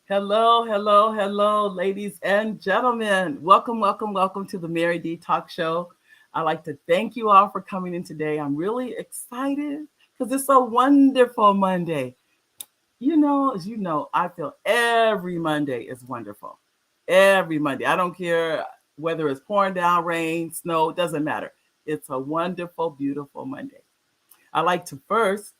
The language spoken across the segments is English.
Hello, hello, hello, ladies and gentlemen. Welcome, welcome, welcome to the Mary D Talk Show. I'd like to thank you all for coming in today. I'm really excited because it's a wonderful Monday. As you know, I feel every Monday is wonderful. Every Monday. I don't care whether it's pouring down rain, snow, it doesn't matter. It's a wonderful, beautiful Monday. I'd like to first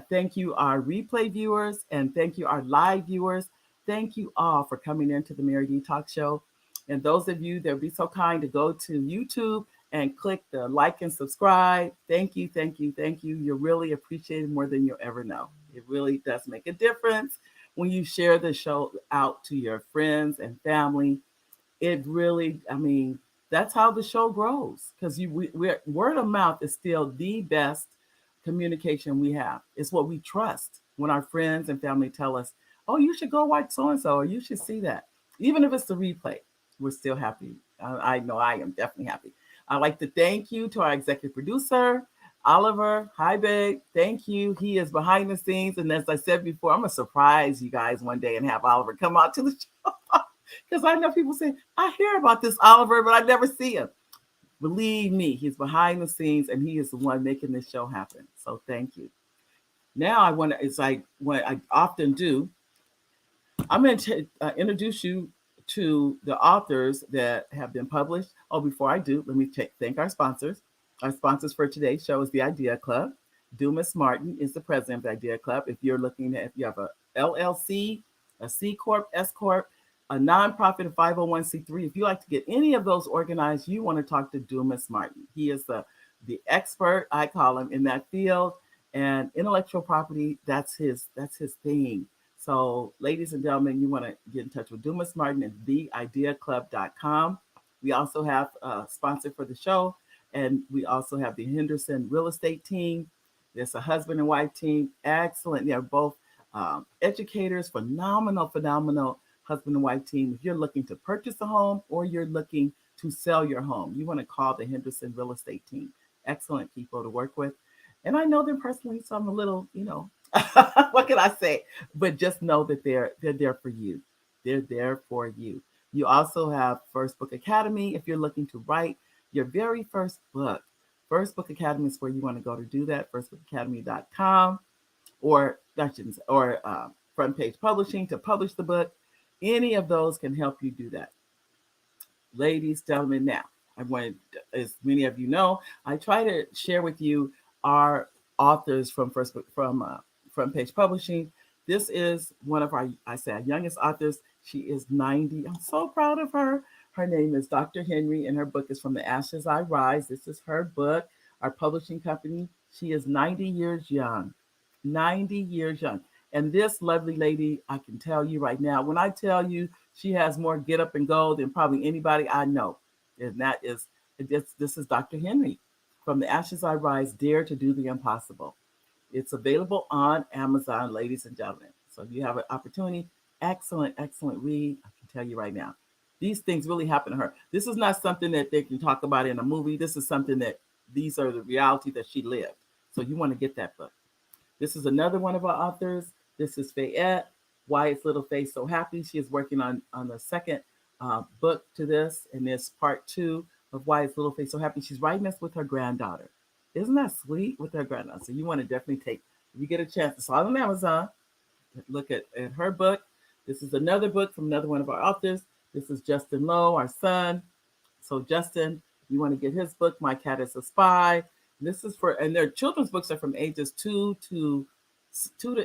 thank you, our replay viewers, and thank you, our live viewers. Thank you all for coming into the Mary D Talk Show. And those of you that would be so kind to go to YouTube and click the like and subscribe. Thank you, thank you, thank you. You're really appreciated more than you'll ever know. It really does make a difference when you share the show out to your friends and family. It really, that's how the show grows because we're word of mouth is still the best communication we have. It's what we trust when our friends and family tell us, "Oh, you should go watch so and so, or you should see that." Even if it's the replay, we're still happy. I know I am definitely happy. I'd like to thank you to our executive producer, Oliver. Hi, babe. Thank you. He is behind the scenes, and as I said before, I'm gonna surprise you guys one day and have Oliver come out to the show. Because I know people say, I hear about this Oliver, but I never see him. Believe me, he's behind the scenes and he is the one making this show happen. So thank you. Now I want to, it's like what I often do, I'm going to introduce you to the authors that have been published. Oh, before I do, let me thank our sponsors. Our sponsors for today's show is the Idea Club. Dumas Martin is the president of the Idea Club. If you're looking at, if you have a LLC, a C Corp, S Corp, a nonprofit, a 501c3, if you like to get any of those organized, you want to talk to Dumas Martin. He is the expert, I call him, in that field. And intellectual property, that's his thing. So, ladies and gentlemen, you want to get in touch with Dumas Martin at theideaclub.com. We also have a sponsor for the show, and we also have the Henderson real estate team. There's a husband and wife team. Excellent. They're both educators, phenomenal, phenomenal husband and wife team. If you're looking to purchase a home or you're looking to sell your home, you want to call the Henderson real estate team. Excellent people to work with. And I know them personally, so I'm a little, what can I say? But just know that they're there for you. They're there for you. You also have First Book Academy if you're looking to write your very first book. First Book Academy is where you want to go to do that. Firstbookacademy.com or Front Page Publishing to publish the book. Any of those can help you do that. Ladies, gentlemen, now I want, as many of you know, I try to share with you our authors from Front Page Publishing. This is one of our youngest authors. She is 90. I'm so proud of her. Her name is Dr. Henry, and her book is From the Ashes I Rise. This is her book, our publishing company. She is 90 years young. 90 years young. And this lovely lady, I can tell you right now, when I tell you she has more get up and go than probably anybody I know. And that is, this is Dr. Henry. From the Ashes I Rise, Dare to Do the Impossible. It's available on Amazon, ladies and gentlemen. So if you have an opportunity, excellent, excellent read. I can tell you right now. These things really happen to her. This is not something that they can talk about in a movie. This is something that these are the reality that she lived. So you want to get that book. This is another one of our authors. This is Fayette. Why is Little Face So Happy? She is working on the second book to this, and this part 2 of Why is Little Face So Happy. She's writing this with her granddaughter. Isn't that sweet? With her granddaughter. So you want to definitely take, if you get a chance, it's all on Amazon. Look at her book. This is another book from another one of our authors. This is Justin Lowe, our son. So Justin, you want to get his book, My Cat is a Spy. This is for, and their children's books are from ages 2 to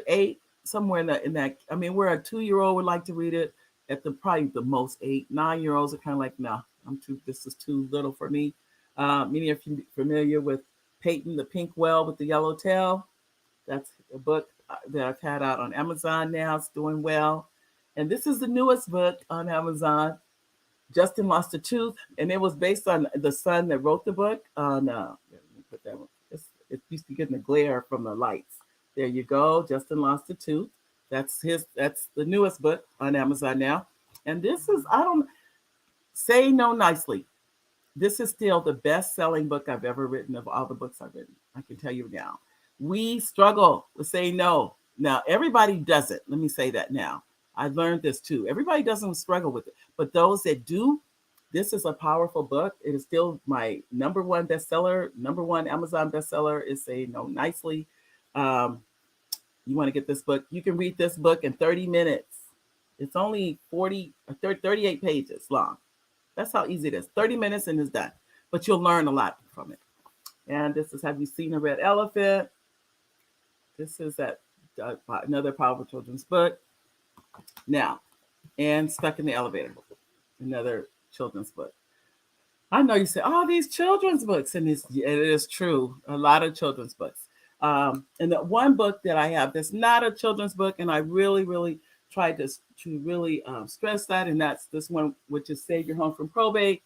8, somewhere in that. I mean, where a 2-year-old would like to read it, at the probably the most 8, 9-year-olds are kind of like, no, this is too little for me. Many of you familiar with Peyton the Pink Whale with the Yellow Tail. That's a book that I've had out on Amazon now. It's doing well. And this is the newest book on Amazon, Justin Lost a Tooth. And it was based on the son that wrote the book. Let me put that one. It's used to getting the glare from the lights. There you go. Justin Lost a Tooth. That's the newest book on Amazon now. And this is, I don't say no nicely. This is still the best-selling book I've ever written of all the books I've written. I can tell you now. We struggle with saying no. Now, everybody does it. Let me say that now. I learned this too. Everybody doesn't struggle with it, but those that do, this is a powerful book. It is still my number one bestseller, number one Amazon bestseller. Is say no nicely. Um, you want to get this book, you can read this book in 30 minutes. It's only 38 pages long. That's how easy it is. 30 minutes and it's done. But you'll learn a lot from it. And this is Have You Seen a Red Elephant? This is another powerful children's book. Now, and Stuck in the Elevator, another children's book. I know you say, "Oh, these children's books," and it is true. A lot of children's books. And the one book that I have that's not a children's book, and I really, really tried to really stress that, and that's this one, which is Save Your Home from Probate,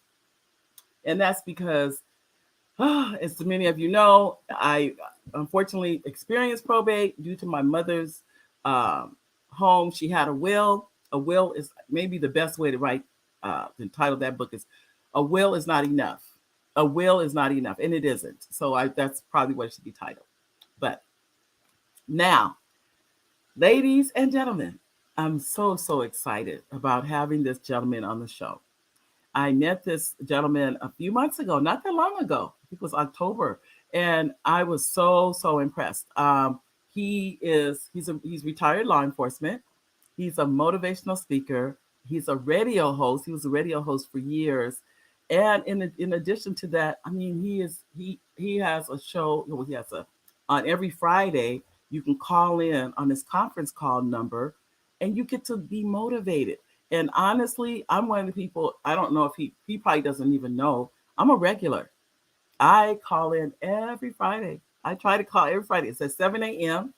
and that's because, as many of you know, I unfortunately experienced probate due to my mother's um, home. She had a will. A will is maybe the best way to write. The title of that book is "A Will Is Not Enough." A will is not enough, and it isn't. So that's probably what it should be titled. But now, ladies and gentlemen, I'm so excited about having this gentleman on the show. I met this gentleman a few months ago, not that long ago. I think it was October, and I was so impressed. He's retired law enforcement. He's a motivational speaker. He's a radio host. He was a radio host for years, and in addition to that, I mean, he has a show. He has a on every Friday. You can call in on his conference call number, and you get to be motivated. And honestly, I'm one of the people. I don't know if he probably doesn't even know I'm a regular. I call in every Friday. I try to call every Friday. It's at 7 a.m.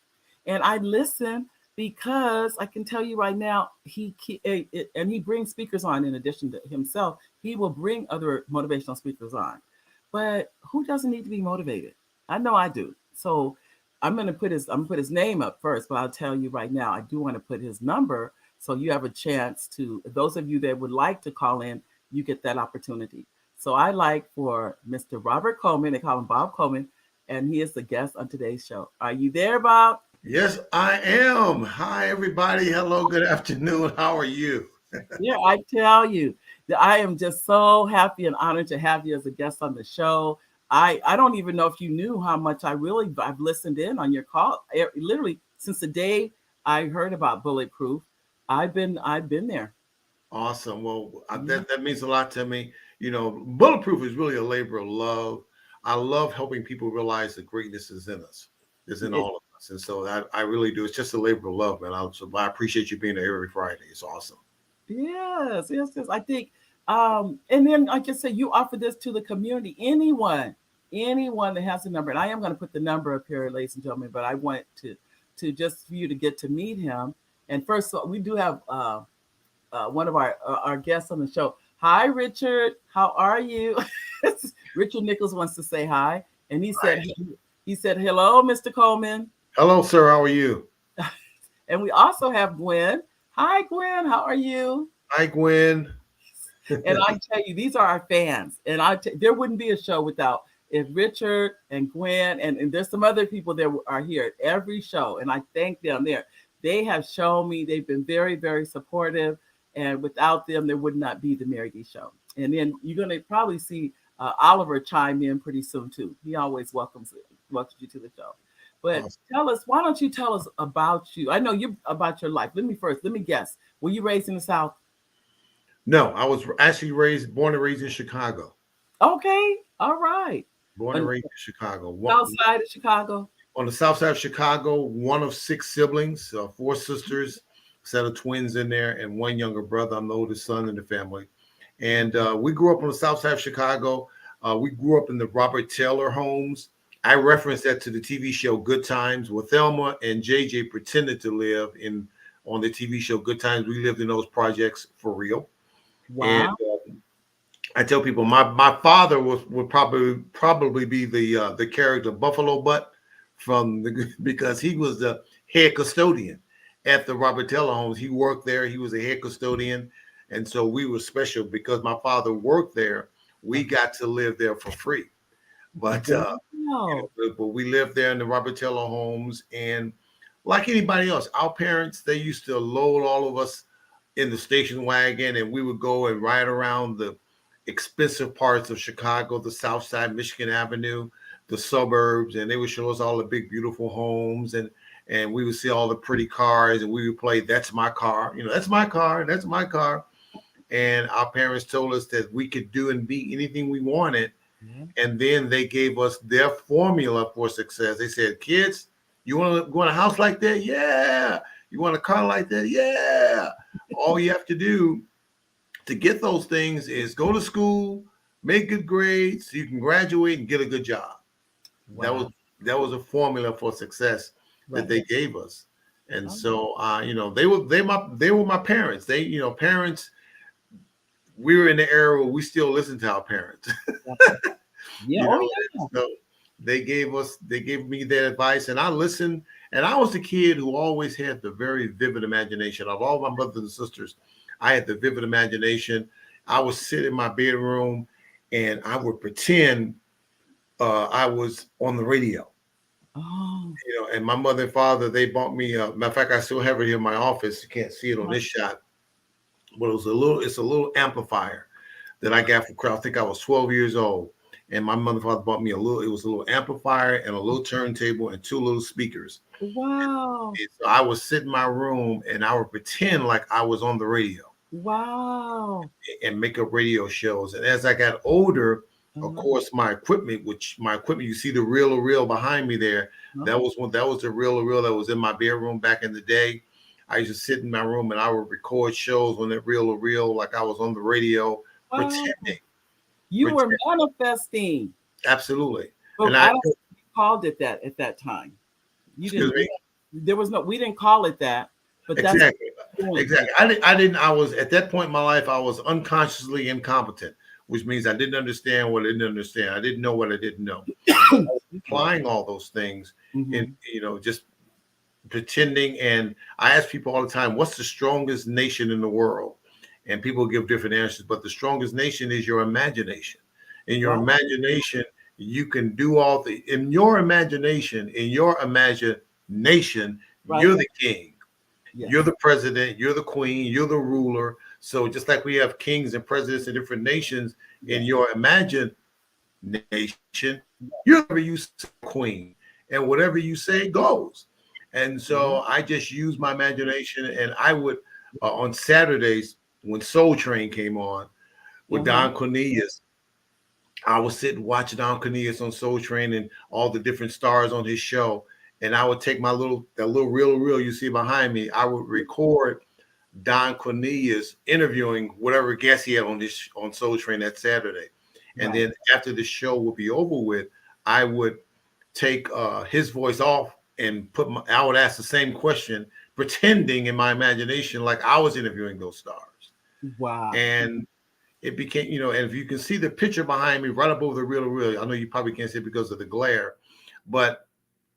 and I listen because I can tell you right now, and he brings speakers on in addition to himself. He will bring other motivational speakers on. But who doesn't need to be motivated? I know I do. So I'm gonna put his name up first, but I'll tell you right now, I do want to put his number so you have a chance to. Those of you that would like to call in, you get that opportunity. So I like for Mr. Robert Coleman, they call him Bob Coleman, and he is the guest on today's show. Are you there, Bob? Yes, I am. Hi, everybody. Hello, good afternoon. How are you? Yeah, I tell you that I am just so happy and honored to have you as a guest on the show. I don't even know if you knew how much I've listened in on your call. Literally since the day I heard about Bulletproof, I've been there. Awesome. Well, Mhm. that means a lot to me. Bulletproof is really a labor of love. I love helping people realize the greatness is in us, is in It, all of us. And so I really do. It's just a labor of love, man. I appreciate you being there every Friday. It's awesome. yes. I think, and then like I said, you offer this to the community. Anyone that has a number, and I am going to put the number up here, ladies and gentlemen. But I want to just for you to get to meet him. And first, so we do have one of our guests on the show. Hi, Richard. How are you? Richard Nichols wants to say hi, and he said hello, Mr. Coleman. Hello, sir. How are you? And we also have Gwen. Hi, Gwen. How are you? Hi, Gwen. And I tell you, these are our fans, and there wouldn't be a show without if Richard and Gwen and there's some other people that are here at every show, and I thank them. They have shown me they've been very supportive, and without them, there would not be the Mary D Show. And then you're gonna probably see Oliver chime in pretty soon too. He always welcomes you to the show. But Awesome. tell us, why don't you tell us about you? I know you about your life. Let me guess. Were you raised in the South? No, I was actually born and raised in Chicago. Okay, all right. Born On and the raised in Chicago. south side of Chicago. On the south side of Chicago, one of six siblings, four sisters, set of twins in there, and one younger brother. I'm the oldest son in the family. And we grew up on the south side of Chicago. We grew up in the Robert Taylor homes. I referenced that to the TV show Good Times, where Thelma and JJ pretended to live in on the TV show Good Times. We lived in those projects for real. And Wow. I tell people my father would probably be the character Buffalo Butt from the because he was the head custodian at the Robert Taylor homes. He worked there. He was a head custodian, and so we were special because my father worked there. We got to live there for free, but Wow. but we lived there in the Robert Taylor homes, and like anybody else, our parents they used to load all of us. in the station wagon, and we would go and ride around the expensive parts of Chicago, the South Side, Michigan Avenue, the suburbs, and they would show us all the big, beautiful homes, and we would see all the pretty cars, and we would play "That's My Car," "That's my car, that's my car," and our parents told us that we could do and be anything we wanted, Yeah. and then they gave us their formula for success. They said, "Kids, you want to go in a house like that? Yeah. You want a car like that? Yeah. All you have to do to get those things is go to school, make good grades, so you can graduate and get a good job." That was Wow. that was a formula for success that Right. they gave us. And Oh, so they were my parents. Parents, we were in the era where we still listen to our parents. yeah. Yeah. you Oh, know, yeah. so they gave me their advice, and I listened. And I was the kid who always had the very vivid imagination. Of all my brothers and sisters, I had the vivid imagination. I would sit in my bedroom and I would pretend I was on the radio. Oh, And my mother and father, they bought me matter of fact, I still have it here in my office. You can't see it on uh-huh. this shot, but it's a little amplifier that I got from, I think I was 12 years old. And my mother and father bought me it was a little amplifier and a little turntable and two little speakers. Wow. And so I would sit in my room and I would pretend like I was on the radio Wow. and make up radio shows. And as I got older, of Uh-huh. course, my equipment, you see the reel behind me there. Uh-huh. That was the reel that was in my bedroom back in the day. I used to sit in my room and I would record shows on that reel like I was on the radio, Wow. pretending, You were pretend, manifesting, absolutely. but And I don't think you called it that at that time. You excuse didn't. me. There was no. We didn't call it that, but that's what Exactly. you're doing. Exactly. I was at that point in my life, I was unconsciously incompetent, which means I didn't understand what I didn't understand. I didn't know what I didn't know. But I was Excuse me. applying all those things in, Mhm. just pretending. And I ask people all the time, what's the strongest nation in the world? And people give different answers, but the strongest nation is your imagination. In your Wow. imagination, you can do in your imagination, Right. you're the king. You're Yes. the president, you're the queen, you're the ruler. So just like we have kings and presidents in different nations, in Yes. your imagination, Yes. you're whatever you say, queen, and whatever you say goes. And Mhm. so I just use my imagination, and I would on Saturdays when Soul Train came on with Uh-huh. Don Cornelius, I would sit and watch Don Cornelius on Soul Train and all the different stars on his show. And I would take that little reel you see behind me. I would record Don Cornelius interviewing whatever guest he had on Soul Train that Saturday. And Right. then after the show would be over with, I would take his voice off and I would ask the same question, pretending in my imagination like I was interviewing those stars. Wow. And it became, and if you can see the picture behind me right above the reel, I know you probably can't see it because of the glare, but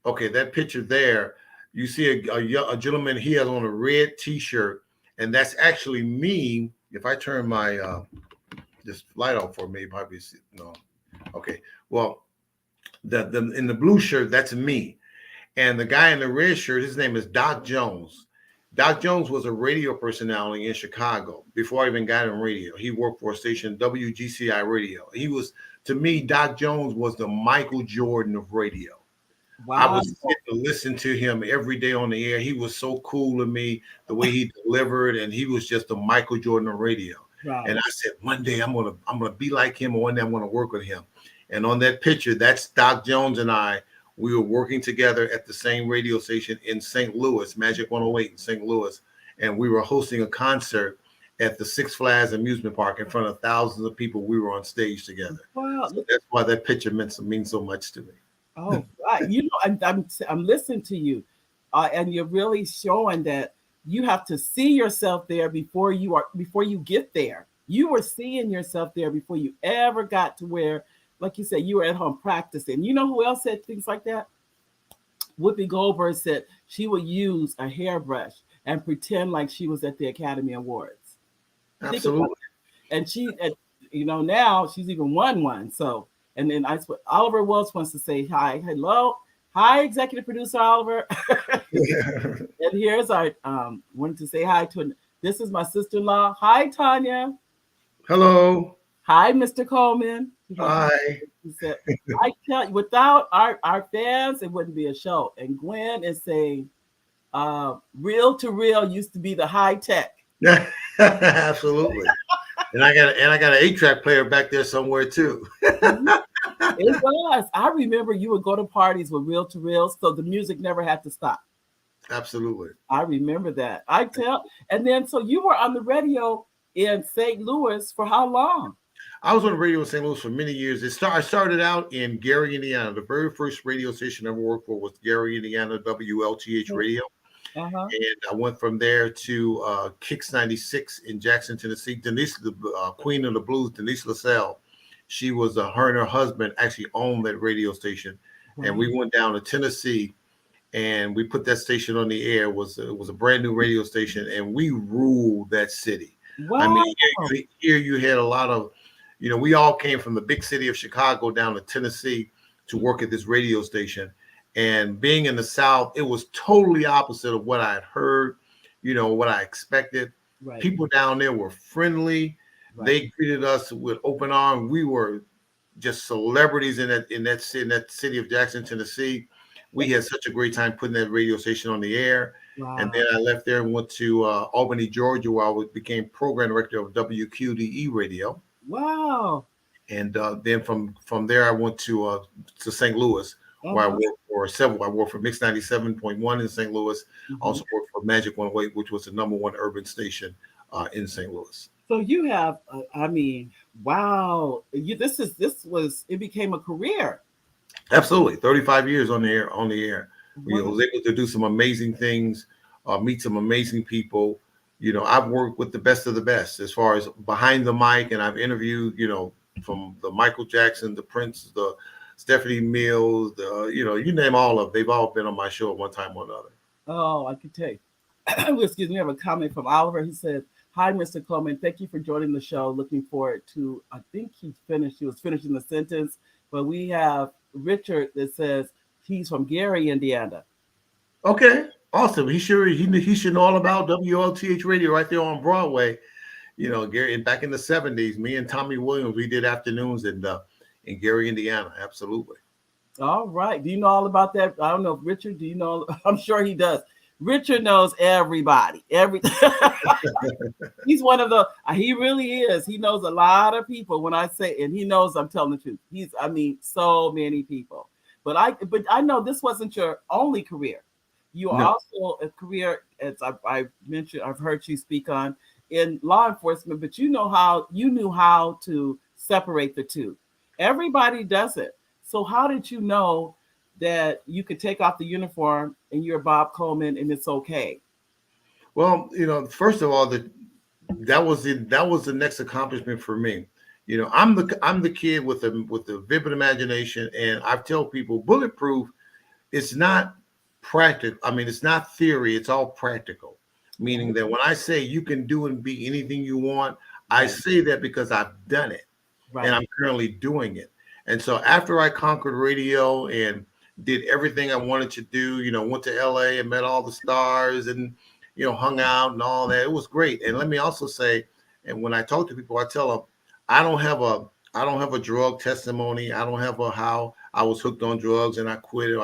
okay, that picture there, you see a gentleman, he has on a red t-shirt, and that's actually me. If I turn my this light off for me, probably see, no. Okay, well, the in the blue shirt, that's me. And the guy in the red shirt, his name is Doc Jones. Doc Jones was a radio personality in Chicago before I even got in radio. He worked for a station, WGCI Radio. To me, Doc Jones was the Michael Jordan of radio. I Wow. would sit to listen to him every day on the air. He was so cool to me, the way he delivered, and he was just a Michael Jordan of radio. And Right. I said, one day I'm gonna be like him, or one day I'm gonna work with him. And on that picture, that's Doc Jones and I. We were working together at the same radio station in St. Louis, Magic 108 in St. Louis, and we were hosting a concert at the Six Flags amusement park in front of thousands of people. We were on stage together, Wow. so that's why that picture means so much to me. Oh, right. I'm listening to you, and you're really showing that you have to see yourself there before you get there. You were seeing yourself there before you ever got to where, like you said, you were at home practicing. You know who else said things like that? Whoopi Goldberg said she would use a hairbrush and pretend like she was at the Academy Awards. Think about Absolutely. it. And now she's even won one. So, and then Oliver Welch wants to say hi, hello, hi, executive producer Oliver. Yeah. And here's our wanted to say hi to This is my sister-in-law. Hi, Tanya. Hello. Hi, Mr. Coleman. Hi. He said, I tell you, without our fans, it wouldn't be a show. And Gwen is saying, reel to reel used to be the high tech. Absolutely. And I got an 8-track player back there somewhere too. Mhm. It was. I remember you would go to parties with reel to reels, so the music never had to stop. Absolutely. I remember that. I tell, and then so you were on the radio in St. Louis for how long? I was on the radio in St. Louis for many years. I started out in Gary, Indiana. The very first radio station I ever worked for was Gary, Indiana, WLTH radio. Uh huh. And I went from there to Kicks 96 in Jackson, Tennessee. Denise, the queen of the blues, Denise LaSalle, she was her and her husband actually owned that radio station, and Wow. we went down to Tennessee and we put that station on the air. It was a brand new radio station, and we ruled that city. I mean, Wow. here you had a lot of, we all came from the big city of Chicago down to Tennessee to work at this radio station. And being in the South, it was totally opposite of what I had heard, what I expected. Right. People down there were friendly. Right. They greeted us with open arms. We were just celebrities in that city of Jackson, Tennessee. We had such a great time putting that radio station on the air. And Wow. then I left there and went to Albany, Georgia, where became program director of WQDE Radio. Wow. And then from there, I went to St. Louis, Uh where I huh. worked for several. I worked for Mix 97.1 in St. Louis. Hmm. Also worked for Magic 108, which was the number one urban station in St. Louis. So you have, I mean, wow. It became a career. Absolutely, 35 years on the air. On the air, we Wow. was able to do some amazing things, meet some amazing people. I've worked with the best of the best as far as behind the mic, and I've interviewed, from the Michael Jackson, the Prince, the Stephanie Mills, you name all of. They've all been on my show at one time or another. Oh, I could tell you. Excuse me, I have a comment from Oliver. He said, "Hi, Mr. Coleman. Thank you for joining the show. Looking forward to." I think he finished. He was finishing the sentence, but we have Richard that says he's from Gary, Indiana. Okay, awesome. He should know all about WLTH radio right there on Broadway. Gary, and back in the 70s, me and Tommy Williams, we did afternoons in Gary, Indiana. Absolutely. All right. Do you know all about that? I don't know, Richard. Do you know? I'm sure he does. Richard knows everybody. He's one of the. He really is. He knows a lot of people. When I say, and he knows I'm telling the truth. I mean, so many people. But I know this wasn't your only career. You are No. also a career, as I mentioned. I've heard you speak on in law enforcement, but you knew how to separate the two. Everybody does it. So how did you know that you could take off the uniform and you're Bob Coleman and it's okay? Well, first of all, that was the next accomplishment for me. I'm the kid with the vivid imagination, and I tell people bulletproof. It's not practical. I mean, it's not theory. It's all practical. Meaning Right. that when I say you can do and be anything you want, I Right. say that because I've done it and Right. I'm currently doing it. And so after I conquered radio and did everything I wanted to do, went to LA and met all the stars and hung out and all that. It was great. And let me also say, and when I talk to people, I tell them I don't have a I don't have a drug testimony. I don't have a how I was hooked on drugs and I quit, or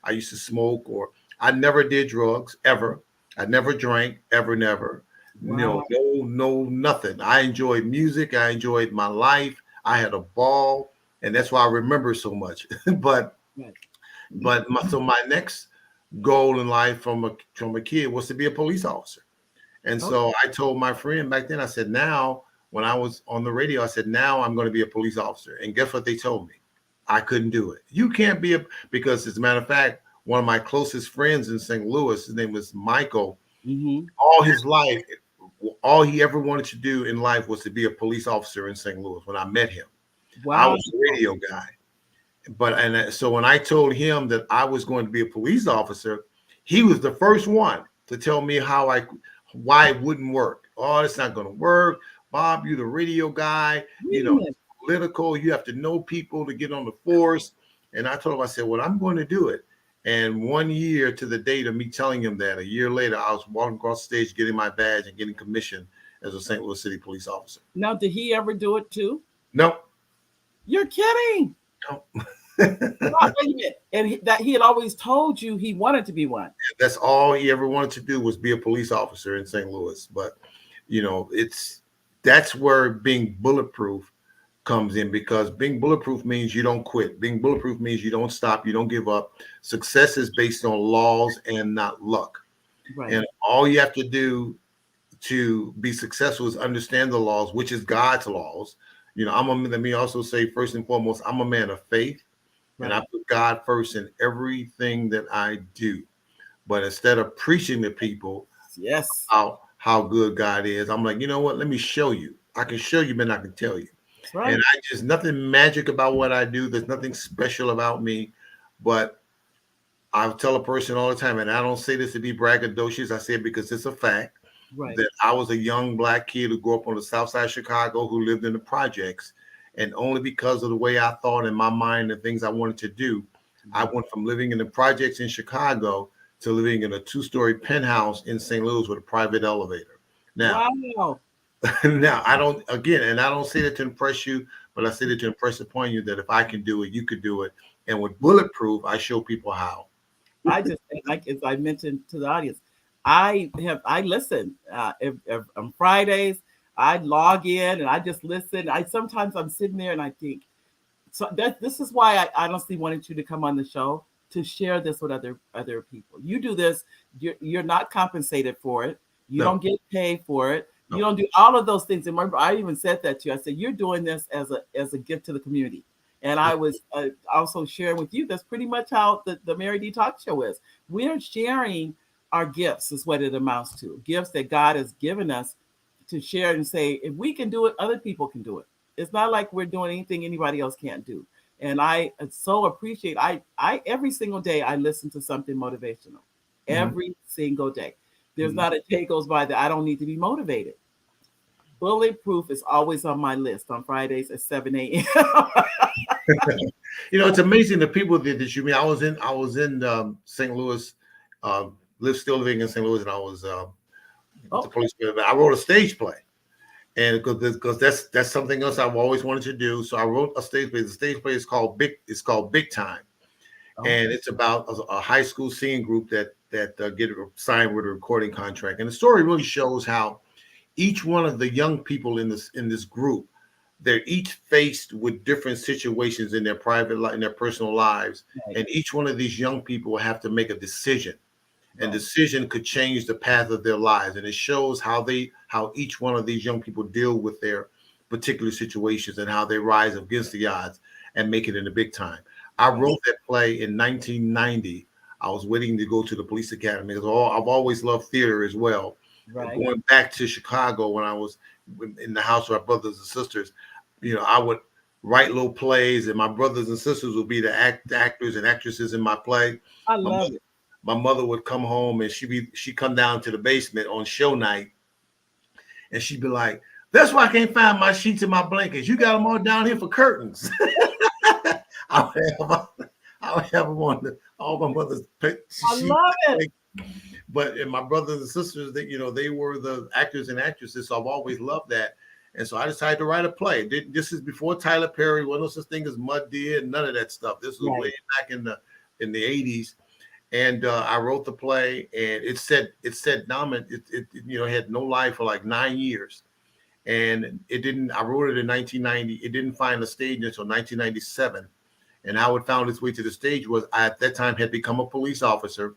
I used to smoke, or I never did drugs ever. I never drank ever, never. Wow. No, nothing. I enjoyed music. I enjoyed my life. I had a ball, and that's why I remember so much. but Right. so my next goal in life from a kid was to be a police officer. And Okay. so I told my friend back then, I said, now, when I was on the radio, I said, now I'm going to be a police officer. And guess what they told me? I couldn't do it. You can't because as a matter of fact, one of my closest friends in St. Louis, his name was Michael, Mm-hmm. all his life, all he ever wanted to do in life was to be a police officer in St. Louis. When I met him, I Wow. was a radio guy. So when I told him that I was going to be a police officer, he was the first one to tell me why it wouldn't work. Oh, it's not going to work. Bob, you're the radio guy. Wait a minute. It's political. You have to know people to get on the force. And I told him, I said, well, I'm going to do it. And 1 year to the date of me telling him that, a year later, I was walking across the stage, getting my badge and getting commissioned as a St. Louis City police officer. Now, did he ever do it too? No, You're kidding. no. Wait a minute. And that he had always told you he wanted to be one. That's all he ever wanted to do was be a police officer in St. Louis. But that's where being bulletproof comes in, because being bulletproof means you don't quit. Being bulletproof means you don't stop, you don't give up. Success is based on laws and not luck. Right. And all you have to do to be successful is understand the laws, which is God's laws. Let me also say, first and foremost, I'm a man of faith, and I Right. put God first in everything that I do. But instead of preaching to people Yes. how good God is, I'm like, you know what? Let me show you. I can show you, but I can tell you. That's And right. I just, nothing magic about what I do. There's nothing special about me, but I tell a person all the time, and I don't say this to be braggadocious. I say it because it's a fact, Right. that I was a young black kid who grew up on the south side of Chicago, who lived in the projects. And only because of the way I thought in my mind and things I wanted to do, I Right. went from living in the projects in Chicago to living in a 2-story penthouse in St. Louis with a private elevator. Now, Wow. now I don't, again, and I don't say that to impress you, but I say that to impress upon you that if I can do it, you could do it. And with bulletproof, I show people how. I just, like as I mentioned to the audience, I listen. If on Fridays, I log in and I just listen. I sometimes I'm sitting there and I think, so that this is why I honestly wanted you to come on the show to share this with other people. You do this, you're not compensated for it. You No, don't get paid for it. You no. don't do all of those things. And remember, I even said that to you. I said you're doing this as a gift to the community. And I was also sharing with you that's pretty much how the Mary D Talk Show is. We're sharing our gifts, is what it amounts to. Gifts that God has given us to share and say, if we can do it, other people can do it. It's not like we're doing anything anybody else can't do. And I so appreciate I every single day I listen to something motivational. Mhm, Every single day. There's mhm. not a day goes by that I don't need to be motivated. Bulletproof is always on my list on Fridays at 7 a.m. It's amazing the people that you meet. I was in St. Louis, still living in St. Louis, and I was the Oh, police. I wrote a stage play, and because that's something else I've always wanted to do. So I wrote a stage play. The stage play is called Big Time, oh, and it's about a high school singing group that get signed with a recording contract. And the story really shows how each one of the young people in this group, they're each faced with different situations in their private life, in their personal lives, right, and each one of these young people have to make a decision, and right, decision could change the path of their lives. And it shows how each one of these young people deal with their particular situations and how they rise against the odds and make it in the big time. I right, wrote that play in 1990. I was waiting to go to the police academy because I've always loved theater as well. right. Going back to Chicago when I was in the house with my brothers and sisters, I would write little plays, and my brothers and sisters would be the actors and actresses in my play. I My love mother, it. my mother would come home and she'd come down to the basement on show night, and she'd be like, "That's why I can't find my sheets and my blankets. You got them all down here for curtains." I would have, I would have them on all my mother's I sheets. love it. But and my brothers and sisters, that they were the actors and actresses, so I've always loved that. And so I decided to write a play. This is before Tyler Perry, wasn't no such thing as Mud Deer, none of that stuff. This was way Right. back in the 80s. And I wrote the play, and it said dominant. It had no life for like 9 years, and it didn't. I wrote it in 1990. It didn't find a stage until 1997. And how it found its way to the stage was I at that time had become a police officer,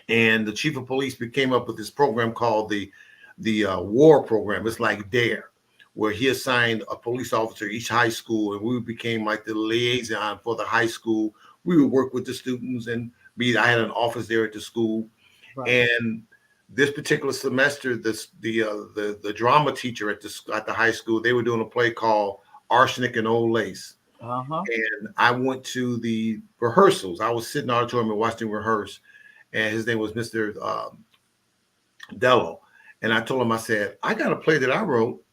and the chief of police came up with this program called the war program. It's like Dare, where he assigned a police officer each high school, and we became like the liaison for the high school. We would work with the students, and I had an office there at the school. Right. And this particular semester, the drama teacher at the high school, they were doing a play called Arsenic and Old Lace. Uh-huh. And I went to the rehearsals. I was sitting in the auditorium and watching rehearse, and his name was Mr. Dello. And I told him, I said, I got a play that I wrote.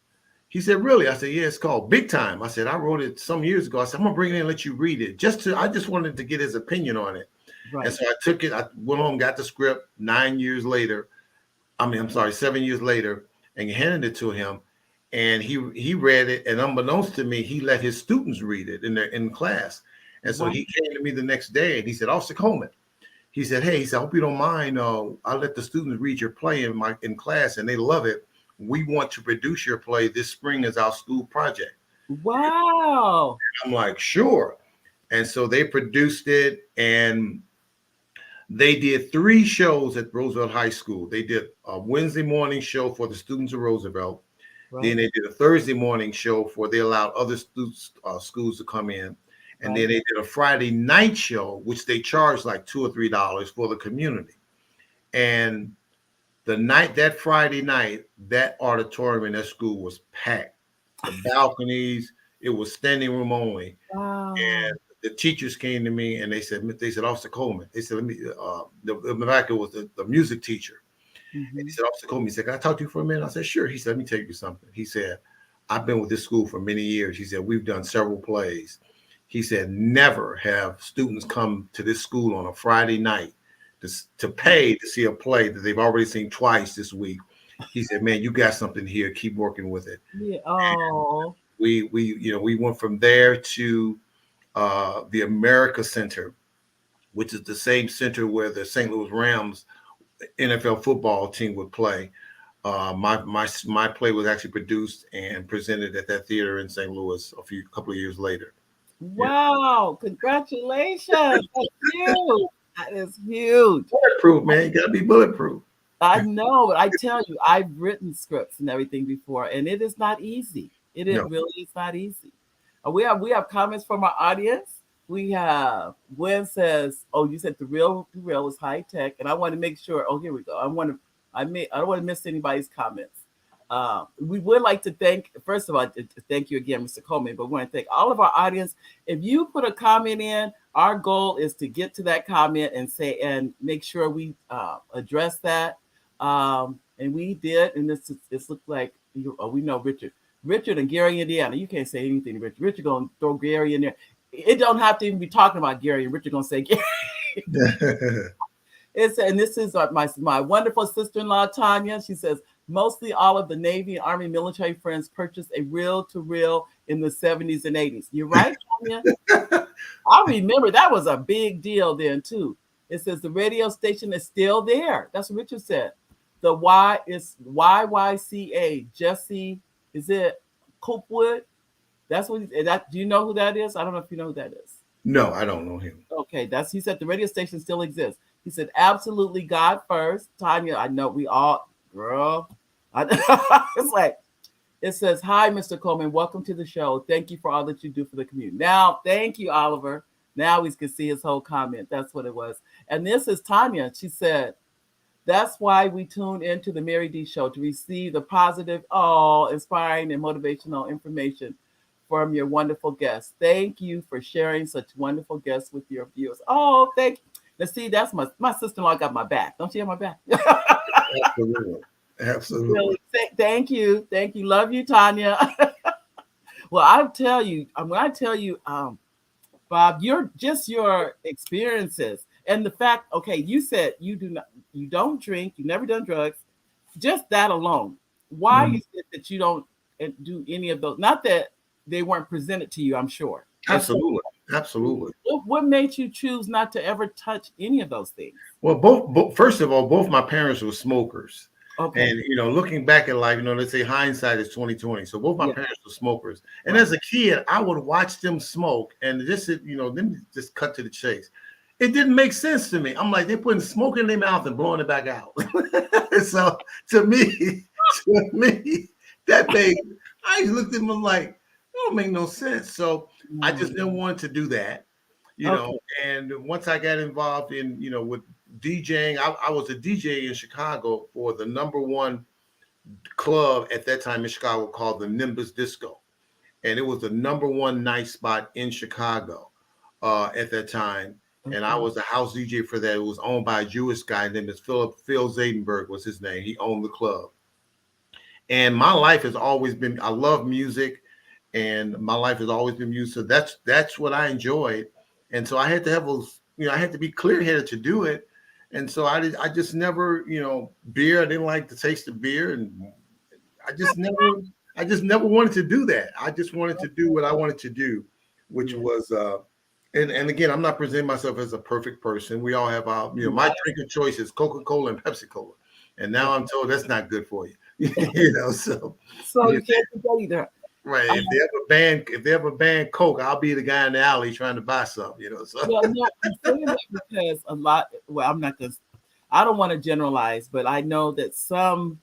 He said, really? I said, yeah, it's called Big Time. I said, I wrote it some years ago. I said, I'm gonna bring it in and let you read it. I just wanted to get his opinion on it. And Right. so I took it. I went home, got the script 9 years later. I mean, I'm sorry, 7 years later, and handed it to him. And he read it, and unbeknownst to me, he let his students read it in class. And so Wow. he came to me the next day, and he said, "Officer Coleman," he said, "Hey," he said, "I hope you don't mind. I let the students read your play in class, and they love it. We want to produce your play this spring as our school project." Wow. I'm like, "Sure." And so they produced it, and they did 3 shows at Roosevelt High School. They did a Wednesday morning show for the students of Roosevelt. Then Right. they did a Thursday morning show for they allowed other students, schools to come in. And then Right. they did a Friday night show, which they charged like $2 or $3 for the community. And that Friday night, that auditorium in that school was packed. The balconies, it was standing room only. Wow. And the teachers came to me and they said, Officer Coleman, they said, let me, the back, it was the music teacher. And he Hmm. said, Officer Coleman, he said, "Can I talk to you for a minute?" I said, "Sure." He said, "Let me tell you something." He said, "I've been with this school for many years." He said, "We've done several plays." He said, "Never have students come to this school on a Friday night to pay to see a play that they've already seen twice this week." He said, "Man, you got something here. Keep working with it." Yeah. Oh. We went from there to the America Center, which is the same center where the St. Louis Rams NFL football team would play. My play was actually produced and presented at that theater in St. Louis a couple of years later. Yeah, Wow. Congratulations. That's huge. That is huge. bulletproof, man. You gotta be bulletproof. I know. I tell you, I've written scripts and everything before, and it is not easy. It No, really is not easy. We have comments from our audience. We have Gwen says, "Oh, you said the real is high tech," and I want to make sure. Oh, here we go. I don't want to miss anybody's comments. We would like to thank, first of all, thank you again, Mr. Coleman, but we want to thank all of our audience. If you put a comment in, our goal is to get to that comment and say and make sure we address that. And we did, and this looks like we know Richard and Gary, Indiana. You can't say anything, Richard. Richard gonna throw Gary in there. It don't have to even be talking about Gary, and Richard gonna say Gary. And this is my wonderful sister-in-law Tanya. She says mostly all of the Navy and Army military friends purchased a reel-to-reel in the 70s and 80s. You're right, Tanya. I remember that was a big deal then too. It says the radio station is still there. That's what Richard said. The Y is YYCA. Jesse, is it Copewood? That's what that. Do you know who that is? I don't know if you know who that is. no, I don't know him. Okay, he said the radio station still exists. He said absolutely God first. Tanya, I know we all girl. It's like it says, "Hi, Mr. Coleman. Welcome to the show. Thank you for all that you do for the community." Now, thank you, Oliver. Now we can see his whole comment. That's what it was. And this is Tanya. She said, "That's why we tune into the Mary D Show to receive the positive, inspiring, and motivational information from your wonderful guests. Thank you for sharing such wonderful guests with your viewers." Oh, thank you. Now, see, that's my sister-in-law got my back. Don't she have my back? Absolutely, absolutely. Really, thank you, love you, Tanya. Well, I'll tell you, when I tell you, Bob, your experiences and the fact, okay, you said you don't drink, you never done drugs, just that alone. Why Mhm. you said that you don't do any of those? Not that they weren't presented to you, I'm sure. And so, Absolutely, absolutely. what made you choose not to ever touch any of those things? Well, both first of all, both my parents were smokers. Okay, And looking back at life, let's say hindsight is 2020. So both my yeah, parents were smokers. And right. as a kid, I would watch them smoke and then just cut to the chase. It didn't make sense to me. I'm like, they're putting smoke in their mouth and blowing it back out. So to me, to me, that made I looked at them like, it don't make no sense. So I just Mm, didn't want to do that you know. okay, And once I got involved in, with DJing, I was a DJ in Chicago for the number one club at that time in Chicago called the Nimbus Disco, and it was the number one night spot in Chicago at that time. And I okay, was the house DJ for that. It was owned by a Jewish guy named Phil Zadenberg was his name. He owned the club. And my life has always been. I love music, and my life has always been music. So that's what I enjoyed. And so I had to have those I had to be clear headed to do it. And so I just never, beer. I didn't like the taste of beer, and I just never, I just never wanted to do that. I just wanted to do what I wanted to do, which Yeah. was, and again, I'm not presenting myself as a perfect person. We all have our, my Right. drink of choice is Coca-Cola and Pepsi Cola, and Yeah. now I'm told that's not good for you. So So you can't do that either. right. Um, If they ever ban Coke, I'll be the guy in the alley trying to buy some, So well, no, I'm saying that because a lot. Well, I'm not going. I don't want to generalize, but I know that some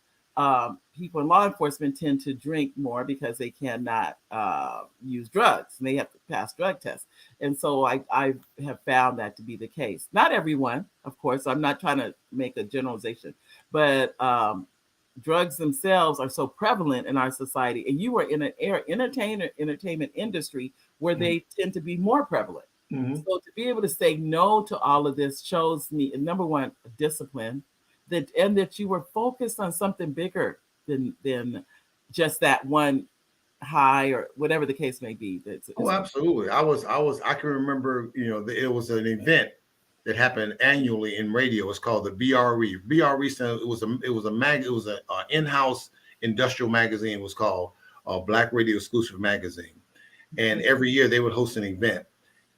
people in law enforcement tend to drink more because they cannot use drugs and they have to pass drug tests. And so I have found that to be the case. Not everyone, of course. I'm not trying to make a generalization, but drugs themselves are so prevalent in our society. And you are in an entertainment industry where they tend to be more prevalent. Mhm. So to be able to say no to all of this shows me, number one, discipline, that and that you were focused on something bigger than just that one high or whatever the case may be. Oh, absolutely. I can remember, it was an event that happened annually in radio. It's called the BRE. BRE stands, it was a in-house industrial magazine. It was called Black Radio Exclusive Magazine. And every year they would host an event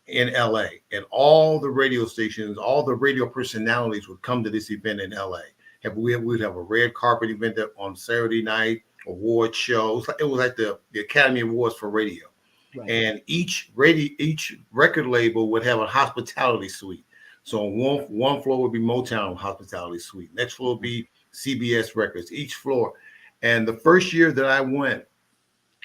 in LA, and all the radio stations, all the radio personalities would come to this event in LA. We'd have a red carpet event on Saturday night, award shows. It was like the Academy Awards for radio. right. And each record label would have a hospitality suite. So on one floor would be Motown hospitality suite. Next floor would be CBS Records. Each floor. And the first year that I went,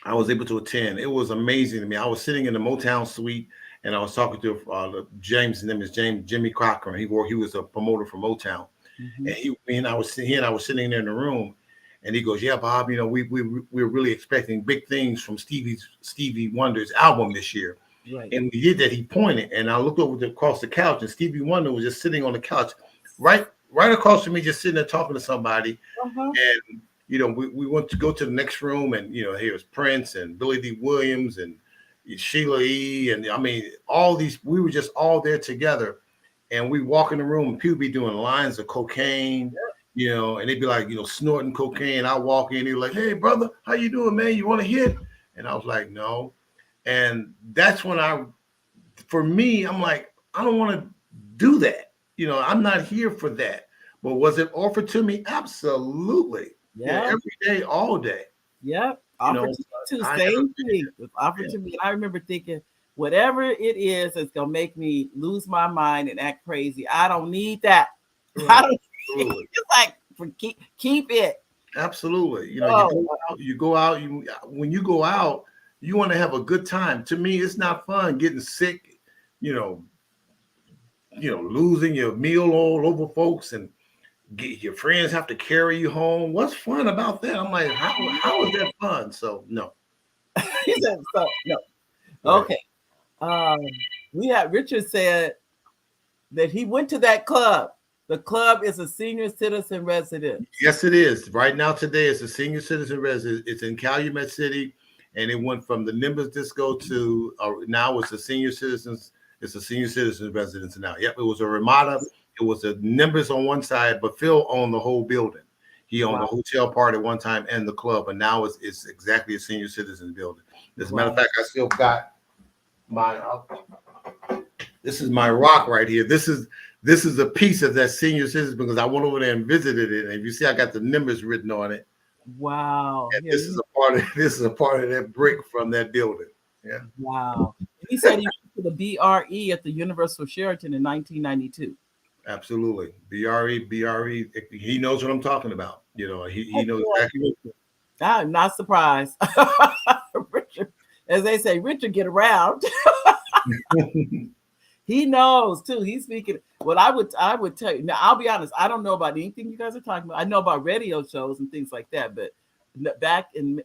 I was able to attend. It was amazing to me. I was sitting in the Motown suite, and I was talking to James. His name is Jimmy Cochran. He was a promoter for Motown, Mm-hmm. and he and I was sitting there in the room, and he goes, "Yeah, Bob, we're really expecting big things from Stevie Wonder's album this year." Right. And we did that. He pointed, and I looked over across the couch, and Stevie Wonder was just sitting on the couch, right across from me, just sitting there talking to somebody. Uh-huh. And we went to go to the next room, and here's Prince and Billy D. Williams and Sheila E. And I mean, all these, we were just all there together. And we walk in the room, and people be doing lines of cocaine, and they'd be like, snorting cocaine. I walk in, they're like, "Hey, brother, how you doing, man? You want to hit?" And I was like, "No." And that's when for me, I'm like, I don't want to do that. I'm not here for that. But was it offered to me? Absolutely. Yeah, Yeah. every day, all day. Yep. You Offered know, to me too. I never, Same thing. It was offered yeah, to me. I remember thinking, whatever it is that's gonna make me lose my mind and act crazy. I don't need that. I right, don't absolutely, it's like keep it. absolutely. Oh, You go out. When you go out, you want to have a good time. To me, it's not fun getting sick. You know, losing your meal all over folks and your friends have to carry you home. What's fun about that? I'm like, how is that fun? So no, he said so. No. right. Okay. Um, we had Richard said that he went to that club. The club is a senior citizen residence. Yes, it is. Right now, today, it's a senior citizen residence. It's in Calumet City, and it went from the Nimbus Disco to now it's a senior citizens. It's a senior citizen residence now. Yep, it was a Ramada. It was a Nimbus on one side, but Phil owned the whole building. He owned Wow. the hotel part at one time and the club, but now it's exactly a senior citizen building. As a matter of Wow. fact, I still got my. This is my rock right here. This is a piece of that senior citizen because I went over there and visited it. And if you see, I got the Nimbus written on it. Wow. And Yeah, this is a part of that brick from that building. Yeah, wow. He said he went to the BRE at the Universal Sheraton in 1992. absolutely. BRE. He knows what I'm talking about. He Oh, knows boy. exactly. I'm not surprised. Richard, as they say, Richard get around. He knows too. He's speaking. What I would tell you now. I'll be honest. I don't know about anything you guys are talking about. I know about radio shows and things like that, but back in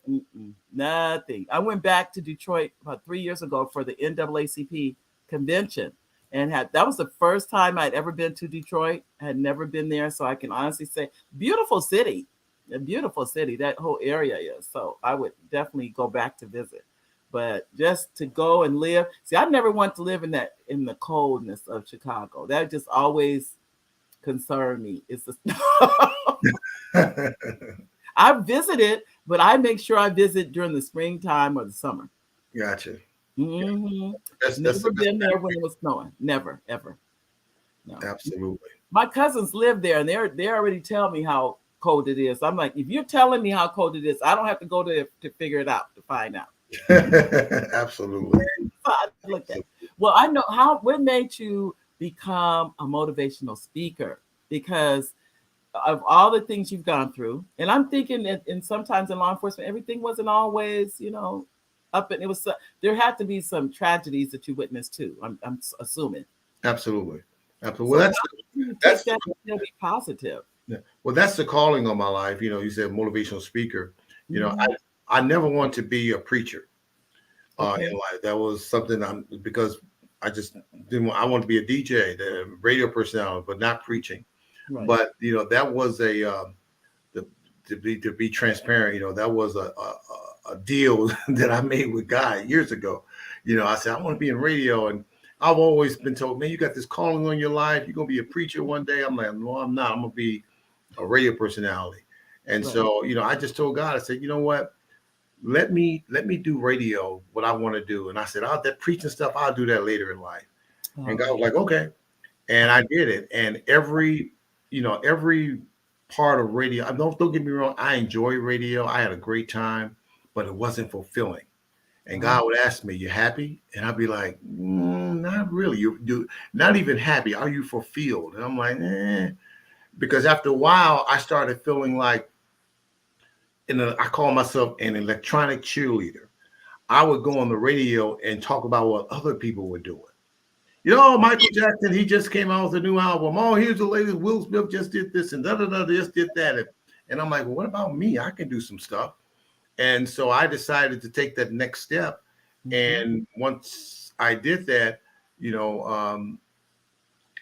nothing. I went back to Detroit about 3 years ago for the NAACP convention, and that was the first time I'd ever been to Detroit. I had never been there, so I can honestly say, beautiful city, a beautiful city. That whole area is. So I would definitely go back to visit. But just to go and live, see, I never want to live in the coldness of Chicago. That just always concerned me. It's the I visited, but I make sure I visit during the springtime or the summer. Gotcha. Yeah, Hmm. that's the Never best been kind there of when it was snowing. Never, ever. No. absolutely. My cousins live there, and they already tell me how cold it is. I'm like, if you're telling me how cold it is, I don't have to go there to figure it out to find out. Absolutely. So I look at. Well, I know how. What made you become a motivational speaker? Because of all the things you've gone through, and I'm thinking that, and sometimes in law enforcement, everything wasn't always, up, and it was. There had to be some tragedies that you witnessed too. I'm assuming. Absolutely. Absolutely. So Well, how do you take that's that and still be positive? yeah. Well, that's the calling on my life. You said motivational speaker. You know, Hmm. I never want to be a preacher Okay. in life. That was something I'm because I just didn't. I want to be a DJ, the radio personality, but not preaching. Right. But that was the, to be transparent. That was a deal that I made with God years ago. I said I want to be in radio, and I've always been told, man, you got this calling on your life. You're gonna be a preacher one day. I'm like, no, I'm not. I'm gonna be a radio personality. And Right. so, I just told God, I said, you know what? Let me do radio, what I want to do. And I said, that preaching stuff, I'll do that later in life. And God Oh, was like, okay. And I did it. And every part of radio, don't get me wrong, I enjoy radio. I had a great time, but it wasn't fulfilling. And oh, God would ask me, "You happy?" And I'd be like, "Not really. You do not even happy. Are you fulfilled?" And I'm like, "Eh." Because after a while, I started feeling like, I call myself an electronic cheerleader. I would go on the radio and talk about what other people were doing. Michael Jackson, he just came out with a new album. Oh, here's the latest. Will Smith just did this and da da da, just did that. And I'm like, well, what about me? I can do some stuff. And so I decided to take that next step. hmm. And once I did that, you know, um,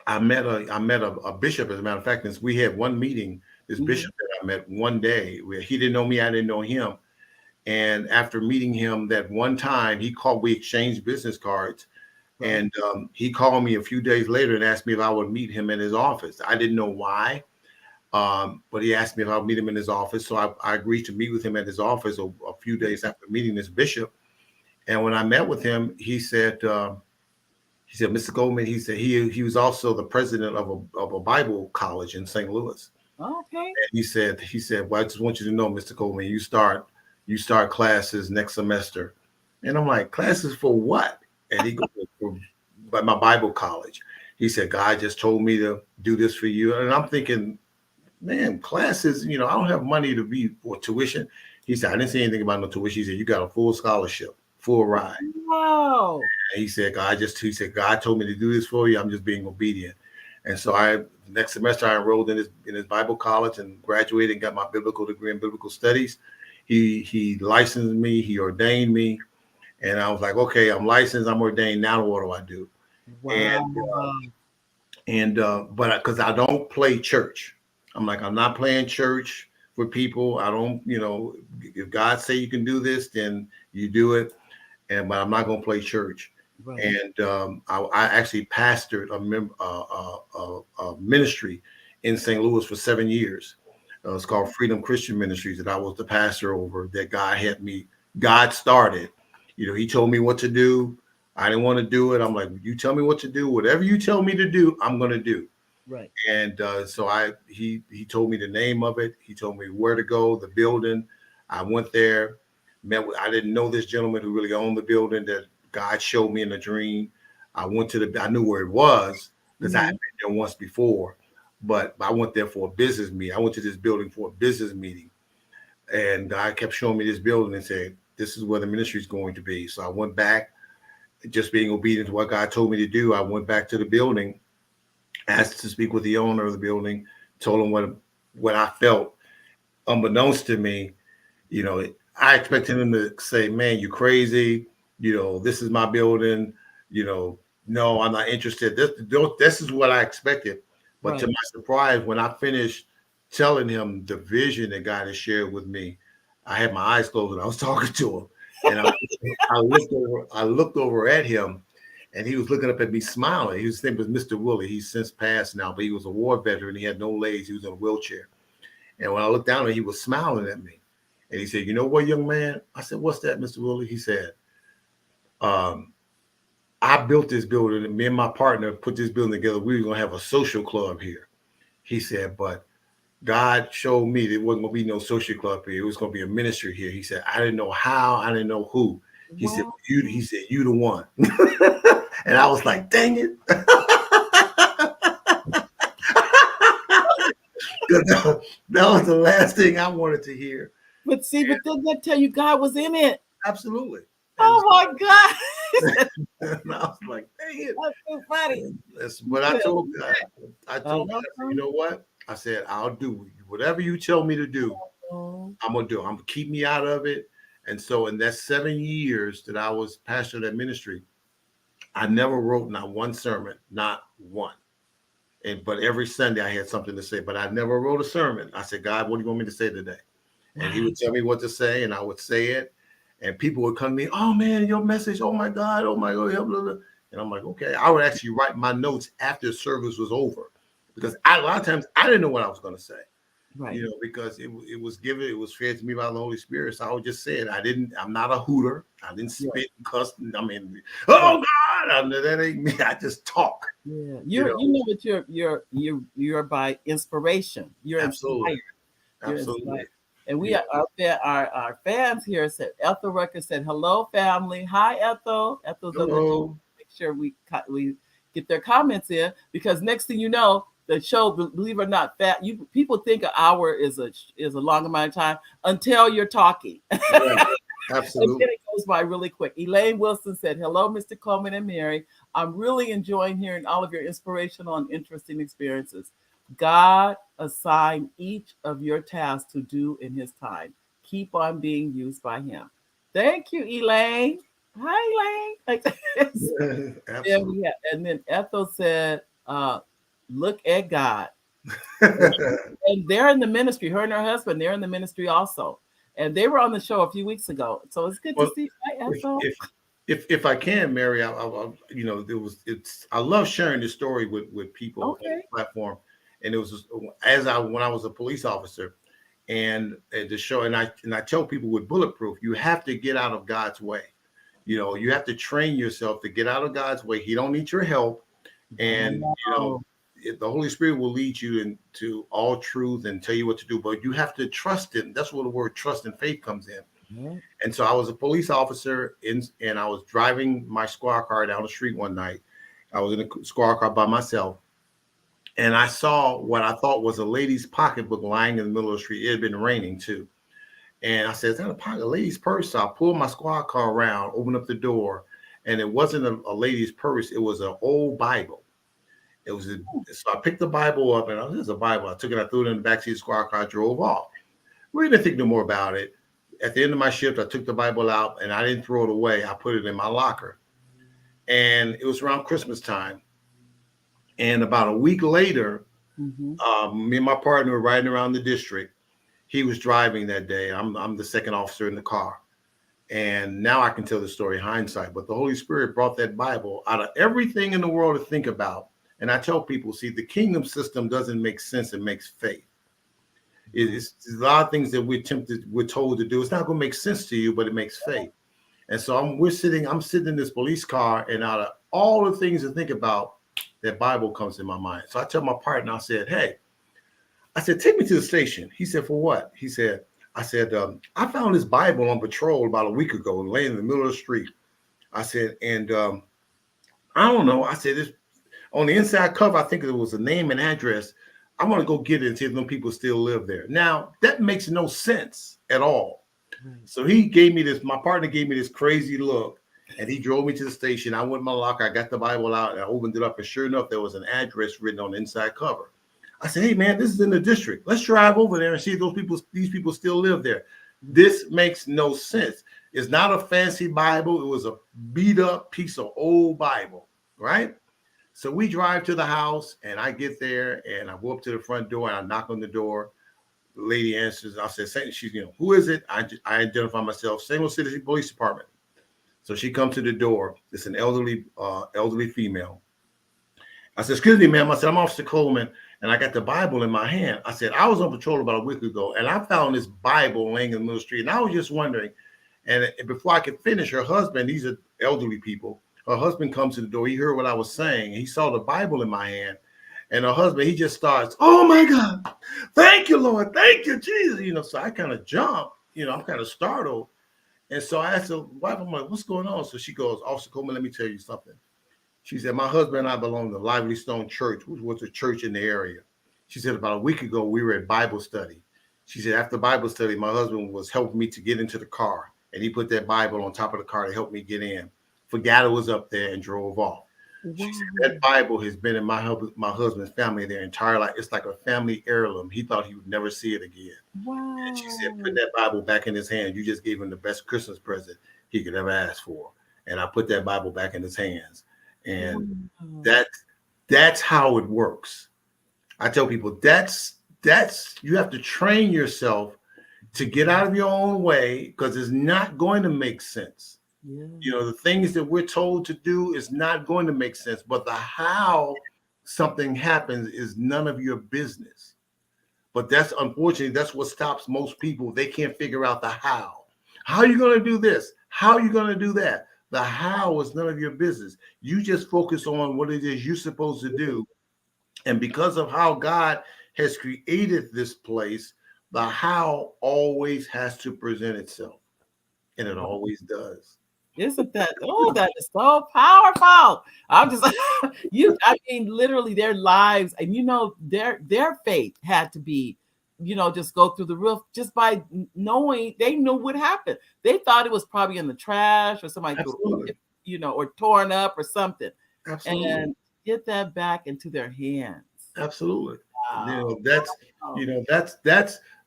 I met a bishop. As a matter of fact, since we had one meeting, this Hmm. bishop that I met one day, where he didn't know me, I didn't know him. And after meeting him that one time, he called. We exchanged business cards, Right. and he called me a few days later and asked me if I would meet him in his office. I didn't know why, but he asked me if I would meet him in his office. So I agreed to meet with him at his office a few days after meeting this bishop. And when I met with him, he said, Mr. Coleman, he said he was also the president of a Bible college in St. Louis. Okay. And he said, well, I just want you to know, Mr. Coleman, you start classes next semester. And I'm like, classes for what? And he goes, by my Bible college. He said, God just told me to do this for you. And I'm thinking, man, classes, I don't have money to be for tuition. He said, I didn't say anything about no tuition. He said, you got a full scholarship, full ride. Wow. And he said, God told me to do this for you. I'm just being obedient. And so next semester I enrolled in his Bible college and graduated and got my biblical degree in biblical studies. He licensed me, he ordained me, and I was like, okay, I'm licensed, I'm ordained. Now what do I do? Wow. And but because I don't play church, I'm like, I'm not playing church for people. I don't, if God say you can do this, then you do it. But I'm not going to play church. Right. And I actually pastored a ministry in St. Louis for 7 years. It's called Freedom Christian Ministries that I was the pastor over. That God started. He told me what to do. I didn't want to do it. I'm like, you tell me what to do. Whatever you tell me to do, I'm going to do. Right. And so he told me the name of it. He told me where to go, the building. I went there, I didn't know this gentleman who really owned the building that God showed me in a dream. I knew where it was because I had Hmm. been there once before, but I went there for a business meeting. I went to this building for a business meeting, and God kept showing me this building and said, this is where the ministry is going to be. So I went back, just being obedient to what God told me to do. I went back to the building, asked to speak with the owner of the building, told him what I felt. Unbeknownst to me, you know, I expected him to say, "Man, you crazy. This is my building. No, I'm not interested." This is what I expected. But to Right. my surprise, when I finished telling him the vision that God had shared with me, I had my eyes closed and I was talking to him. And I looked over at him, and he was looking up at me smiling. His name was Mr. Willie. He's since passed now, but he was a war veteran. He had no legs. He was in a wheelchair. And when I looked down at him, he was smiling at me. And he said, "You know what, young man?" I said, "What's that, Mr. Willie?" He said, um, "I built this building, and me and my partner put this building together. We were gonna have a social club here." He said, "But God showed me there wasn't gonna be no social club here. It was gonna be a ministry here." He said, "I didn't know how, I didn't know who." He said, Wow. "You," he said, "You the one." And I was like, "Dang it." That was the last thing I wanted to hear. But see, but didn't that tell you God was in it? Absolutely. And Oh so my God. and I was like, "Dang it." That's so funny. That's You what I said, told God. I told God, I said, "You uh-huh. know what?" I said, "I'll do whatever you tell me to do. Oh, I'm gonna do. I'm gonna keep me out of it." And so, in that 7 years that I was pastor of that ministry, I never wrote not one sermon, not one. And but every Sunday I had something to say, but I never wrote a sermon. I said, "God, what do you want me to say today?" And He wow. would tell me what to say, and I would say it. And people would come to me, "Oh man, your message! Oh my God! Oh my God!" Blah, blah, blah. And I'm like, "Okay." I would actually write my notes after the service was over, because a lot of times I didn't know what I was going to say, Right. because it was given, it was fed to me by the Holy Spirit. So I would just say it. I'm not a hooter. I didn't Yeah. spit and cuss. I mean, Right. oh God, that ain't me. I just talk. Yeah. You You're know, you know that you're by inspiration. You're absolutely, inspired. You're absolutely. inspired. And we You are our fans here said Ethel Rucker said, "Hello, family." Hi, Ethel. Ethel's know, on the show. hello. Make sure we get their comments in because next thing you know, the show, believe it or not, fat you people think an hour is a long amount of time until you're talking. Right, And absolutely. then it goes by really quick. Elaine Wilson said, "Hello, Mr. Coleman and Mary. I'm really enjoying hearing all of your inspirational and interesting experiences. God assigned each of your tasks to do in His time. Keep on being used by Him." Thank you, Elaine. Hi, Elaine. And Absolutely. we have, and then Ethel said, "Look at God." And they're in the ministry. Her and her husband, they're in the ministry also. And they were on the show a few weeks ago. So it's good to Well, see. Hi, if Ethel. if if I can, Mary, there was it's I love sharing this story with people on Okay. the platform, and it was as I when I was a police officer, and the show, and I tell people with bulletproof, you have to get out of God's way. You have to train yourself to get out of God's way. He don't need your help, and Wow. the Holy Spirit will lead you into all truth and tell you what to do, but you have to trust Him. That's where the word trust and faith comes in. Yeah. And so I was a police officer and I was driving my squad car down the street one night. I was in a squad car by myself, and I saw what I thought was a lady's pocketbook lying in the middle of the street. It had been raining too. And I said, "Is that a pocket, a lady's purse?" So I pulled my squad car around, opened up the door, and it wasn't a lady's purse. It was an old Bible. So I picked the Bible up, and there's a Bible. I took it, I threw it in the backseat of the squad car, drove off. We didn't think no more about it. At the end of my shift, I took the Bible out and I didn't throw it away. I put it in my locker. And it was around Christmas time. And about a week later, Mm-hmm. me and my partner were riding around the district. He was driving that day. I'm the second officer in the car. And now I can tell the story in hindsight. But the Holy Spirit brought that Bible out of everything in the world to think about. And I tell people, see, the kingdom system doesn't make sense, it makes faith. It's a lot of things that we're told to do. It's not going to make sense to you, but it makes faith. And so I'm sitting in this police car, and out of all the things to think about, that Bible comes in my mind. So I tell my partner, I said, "Hey," I said, "take me to the station." He said, "For what?" I said, "I found this Bible on patrol about a week ago, laying in the middle of the street." I said, "And I don't know." I said, "This on the inside cover, I think it was a name and address. I want to go get it and see if them people still live there." Now that makes no sense at all. Right. So my partner gave me this crazy look, and he drove me to the station. I went in my locker, I got the Bible out, and I opened it up, and sure enough, there was an address written on the inside cover. I said, "Hey man, this is in the district. Let's drive over there and see if these people still live there." This makes no sense. It's not a fancy Bible. It was a beat up piece of old Bible, right? So we drive to the house, and I get there, and I go up to the front door, and I knock on the door. The lady answers. I said, she's, who is it? I identify myself. St. Louis City Police Department. So she comes to the door. It's an elderly female. I said, excuse me, ma'am. I said, I'm Officer Coleman, and I got the Bible in my hand. I said, I was on patrol about a week ago, and I found this Bible laying in the middle of the street. And I was just wondering, and before I could finish, her husband, these are elderly people, her husband comes to the door. He heard what I was saying. He saw the Bible in my hand. And her husband, he just starts, oh my God, thank you, Lord. Thank you, Jesus. So I kind of jump, I'm kind of startled. And so I asked her wife, I'm like, what's going on? So she goes, Officer Coleman, let me tell you something. She said, my husband and I belong to Lively Stone Church, which was a church in the area. She said, about a week ago, we were at Bible study. She said, after Bible study, my husband was helping me to get into the car. And he put that Bible on top of the car to help me get in. Forgot it was up there and drove off. Wow. She said, that Bible has been in my husband's family their entire life. It's like a family heirloom. He thought he would never see it again. Wow. And she said, put that Bible back in his hand. You just gave him the best Christmas present he could ever ask for. And I put that Bible back in his hands. And that's how it works. I tell people that's you have to train yourself to get out of your own way, because it's not going to make sense. Yeah. The things that we're told to do is not going to make sense, but the how something happens is none of your business. But that's unfortunately, that's what stops most people. They can't figure out the how. How are you going to do this? How are you going to do that? The how is none of your business. You just focus on what it is you're supposed to do. And because of how God has created this place, the how always has to present itself. And it always does. Isn't that, that is so powerful. I'm just, literally their lives, and their faith had to be, just go through the roof just by knowing they knew what happened. They thought it was probably in the trash or somebody threw it, or torn up or something. Absolutely. And get that back into their hands. Absolutely. Wow.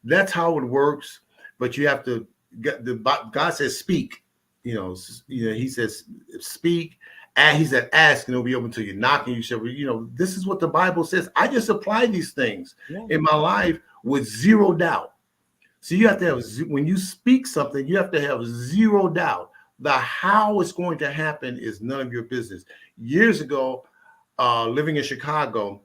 That's how it works. But you have to get God says speak. He says speak. And he said ask, and it'll be open to you. Knock, and you said, this is what the Bible says. I just apply these things in my life with zero doubt. So you have to have, when you speak something, you have to have zero doubt. The how it's going to happen is none of your business. Years ago, living in Chicago,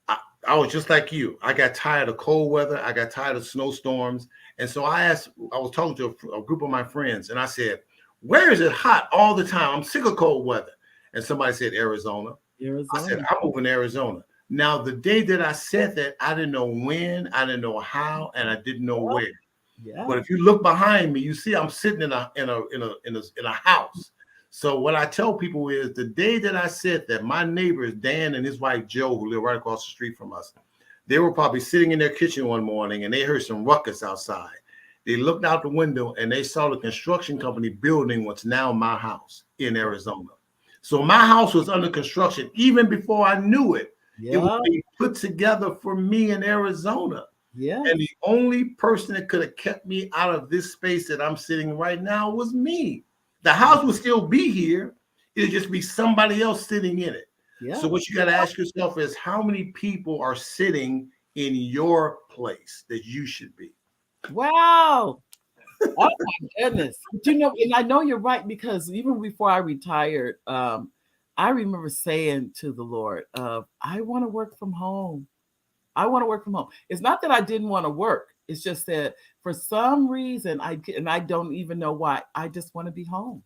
I was just like you. I got tired of cold weather. I got tired of snowstorms. And so I was talking to a group of my friends, and I said, where is it hot all the time? I'm sick of cold weather. And somebody said, Arizona. I said, I'm moving to Arizona. Now, the day that I said that, I didn't know when, I didn't know how, and I didn't know where. Yeah. But if you look behind me, you see I'm sitting in a house. So what I tell people is, the day that I said that, my neighbors, Dan and his wife, Joe, who live right across the street from us, they were probably sitting in their kitchen one morning and they heard some ruckus outside. They looked out the window and they saw the construction company building what's now my house in Arizona. So my house was under construction even before I knew it. Yeah. It was being put together for me in Arizona. Yeah. And the only person that could have kept me out of this space that I'm sitting right now was me. The house would still be here. It'll just be somebody else sitting in it. Yeah. So what you got to ask yourself is, how many people are sitting in your place that you should be? Wow. Oh my goodness. But and I know you're right, because even before I retired, I remember saying to the Lord, I want to work from home. I want to work from home. It's not that I didn't want to work. It's just that for some reason, I don't even know why, I just want to be home.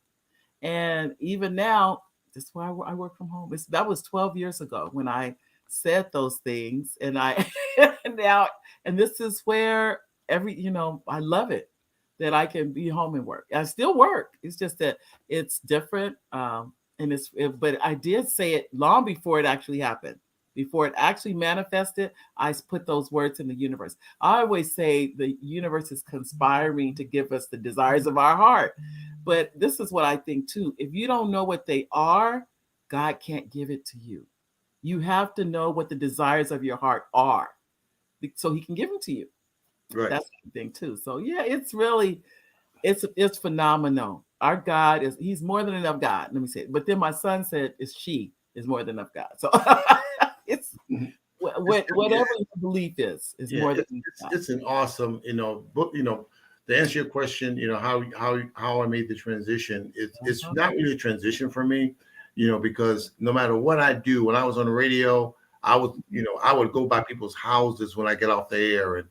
And even now, that's why I work from home. That was 12 years ago when I said those things. And and this is where I love it that I can be home and work. I still work. It's just that it's different. But I did say it long before it actually happened. Before it actually manifested, I put those words in the universe. I always say the universe is conspiring to give us the desires of our heart. But this is what I think too. If you don't know what they are, God can't give it to you. You have to know what the desires of your heart are, so he can give them to you. Right. That's the thing too. So yeah, it's really, it's phenomenal. Our God he's more than enough God. Let me say it. But then my son said, she is more than enough God. So it's whatever your belief is Yeah, more than it's it's that. it's an awesome, book. To answer your question, how I made the transition. It's Uh-huh. not really a transition for me, because no matter what I do, when I was on the radio, I would go by people's houses when I get off the air, and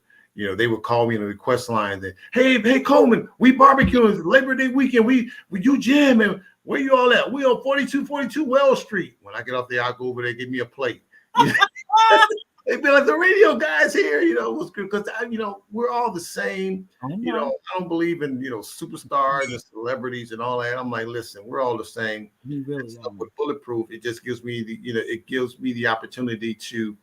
they would call me in the request line. That hey Coleman, we barbecuing Labor Day weekend. We do jam, and where you all at? We on 4242 Wells Street. When I get off there, I go over there, give me a plate. They'd be like the radio guys here, was good because we're all the same. I know. I don't believe in superstars and celebrities and all that. I'm like, listen, we're all the same. You And really stuff are. with Bulletproof, it just gives me the opportunity to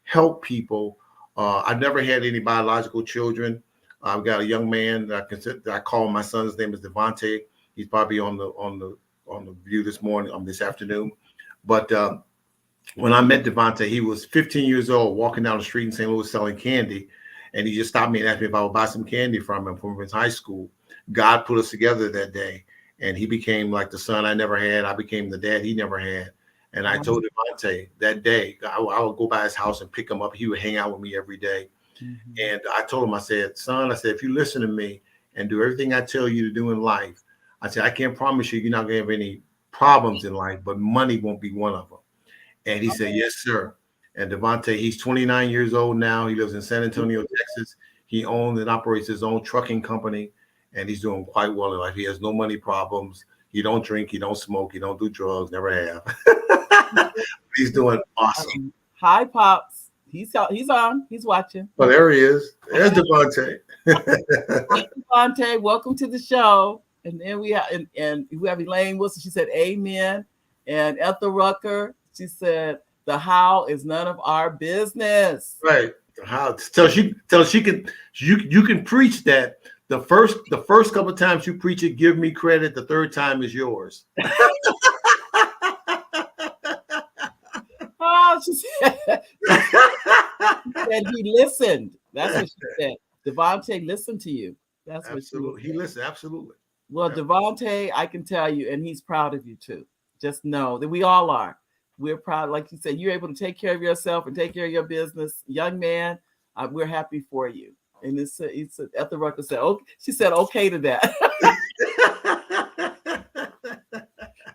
help people. I've never had any biological children. I've got a young man that I call my son. His name is Devontae. He's probably on the view this morning, this afternoon. But when I met Devontae, he was 15 years old, walking down the street in St. Louis selling candy. And he just stopped me and asked me if I would buy some candy from him from his high school. God put us together that day. And he became like the son I never had. I became the dad he never had. And I Awesome. told Devontae that day, I would go by his house and pick him up. He would hang out with me every day. Mhm. And I told him, I said, son, I said, if you listen to me and do everything I tell you to do in life, I said, I can't promise you you're not going to have any problems in life, but money won't be one of them. And he said, yes, sir. And Devontae, he's 29 years old now. He lives in San Antonio, Texas. He owns and operates his own trucking company, and he's doing quite well in life. He has no money problems. He don't drink. He don't smoke. He don't do drugs. Never have. He's doing awesome. Hi, pops. He's on. He's watching. Well, there he is. There's Devontae. Hi, Devontae. Welcome to the show. And then and we have Elaine Wilson. She said, "Amen." And Ethel Rucker. She said, "The how is none of our business." Right. How tell she can you can preach that the first couple of times you preach it, give me credit. The third time is yours. Oh, she said he listened. That's what she said. Devontae listened to you. That's what she was Absolutely. He saying. listened. Absolutely. Well, Yeah. Devontae, I can tell you, and he's proud of you too. Just know that we all are. We're proud, like you said, you're able to take care of yourself and take care of your business, young man. We're happy for you. And it's Ethel Rucker said, "Okay." She said, "Okay" to that.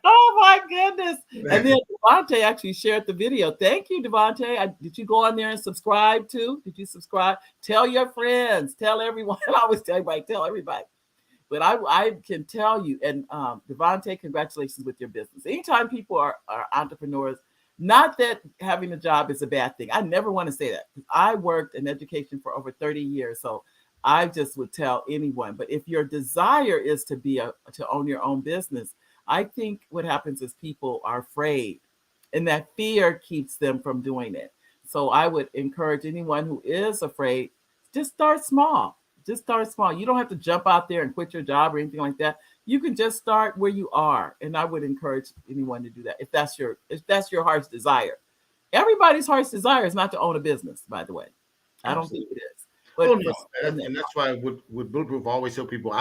Oh my goodness! And then Devontae actually shared the video. Thank you, Devontae. Did you go on there and subscribe too? Did you subscribe? Tell your friends. Tell everyone. I always tell everybody. Tell everybody. But I can tell you, and Devontae, congratulations with your business. Anytime people are entrepreneurs, not that having a job is a bad thing. I never want to say that. I worked in education for over 30 years, so I just would tell anyone. But if your desire is to own your own business, I think what happens is people are afraid, and that fear keeps them from doing it. So I would encourage anyone who is afraid, just start small. Just start small. You don't have to jump out there and quit your job or anything like that. You can just start where you are, and I would encourage anyone to do that if that's your heart's desire. Everybody's heart's desire is not to own a business, by the way. I don't think Absolutely. it is. Oh But no, for someone that, and that's why with Bulletproof, I always tell people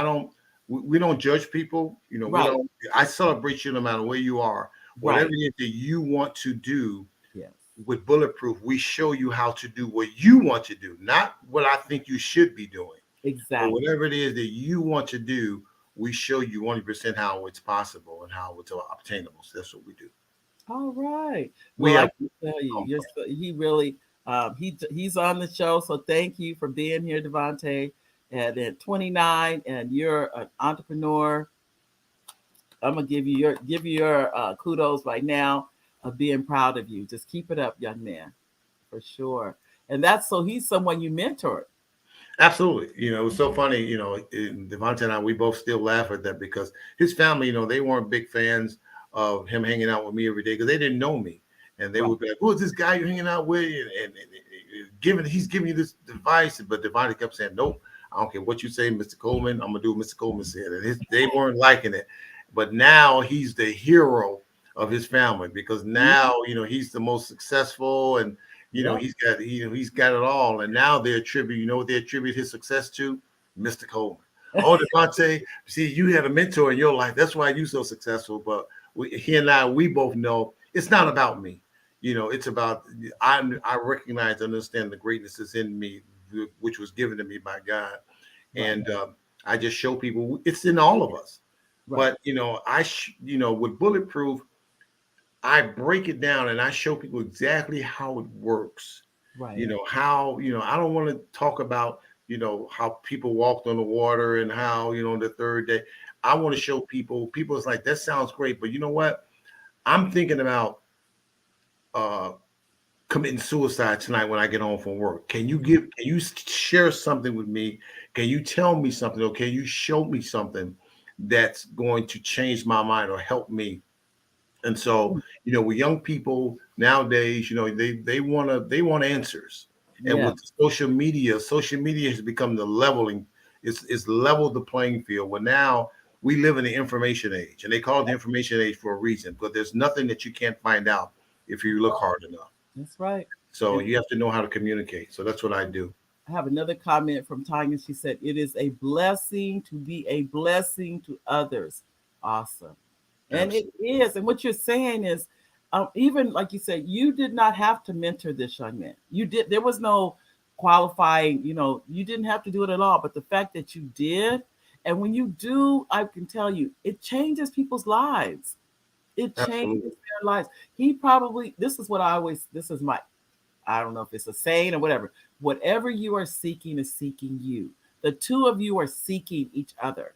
we don't judge people. We right, don't. I celebrate you no matter where you are. Whatever right, it is that you want to do yes, with Bulletproof, we show you how to do what you want to do, not what I think you should be doing. But exactly. whatever it is that you want to do, we show you 100% how it's possible and how it's obtainable. So that's what we do. All right. We Well, I have can tell you, he really, he's on the show. So thank you for being here, Devontae. And at 29, and you're an entrepreneur. I'm gonna give you your kudos right now of being proud of you. Just keep it up, young man, for sure. And that's so he's someone you mentored. absolutely. It was so funny. Devontae and I, we both still laugh at that because his family, they weren't big fans of him hanging out with me every day because they didn't know me, and they Right. would be like, "Who is this guy you're hanging out with?" He's giving you this advice, but Devontae kept saying, "Nope, I don't care what you say, Mr. Coleman. I'm gonna do what Mr. Coleman said." And they weren't liking it, but now he's the hero of his family because See? now he's the most successful and Yep. he's got it all, and now they attribute. You know what they attribute his success to? Mr. Coleman. Oh, Devontae, see, you had a mentor in your life. That's why you're so successful. But he and I, we both know it's not about me. it's about I recognize, understand the greatness is in me, which was given to me by God, Right. and I just show people it's in all of us. Right. But with bulletproof, I break it down and I show people exactly how it works. Right. How, I don't want to talk about, how people walked on the water and how, the third day. I want to show people's like, that sounds great, but you know what? I'm thinking about uh committing suicide tonight when I get home from work. Can you share something with me? Can you tell me something, or can you show me something that's going to change my mind or help me? And so, with young people nowadays, they want answers. And Yeah. with social media has become the leveling, it's leveled the playing field. Well, now we live in the information age, and they call it the information age for a reason. But there's nothing that you can't find out if you look hard enough. That's right. So And you have to know how to communicate. So that's what I do. I have another comment from Tanya. She said, "It is a blessing to be a blessing to others." Awesome. And it Absolutely. is. And what you're saying is, even like you said, you did not have to mentor this young man. You did. There was no qualifying. You didn't have to do it at all. But the fact that you did, and when you do, I can tell you, it changes people's lives. It changes Absolutely. their lives. He probably. This is what I always. This is my. I don't know if it's a saying or whatever. Whatever you are seeking is seeking you. The two of you are seeking each other.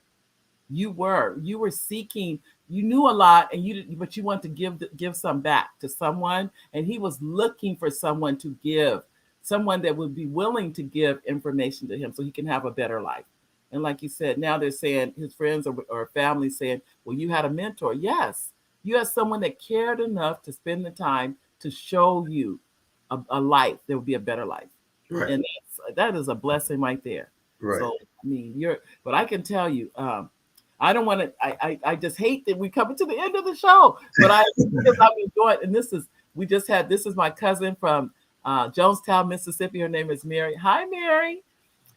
You were seeking. You knew a lot, and but you want to give some back to someone, and he was looking for someone to give, someone that would be willing to give information to him so he can have a better life. And like you said, now they're saying his friends or family saying, well, you had a mentor. Yes, you had someone that cared enough to spend the time to show you a life that would be a better life. Right. And that is a blessing right there. Right. So I mean, but I can tell you, I don't want to. I just hate that we coming to the end of the show. But because I'm enjoying, and we just had this is my cousin from Jonestown, Mississippi. Her name is Mary. Hi, Mary,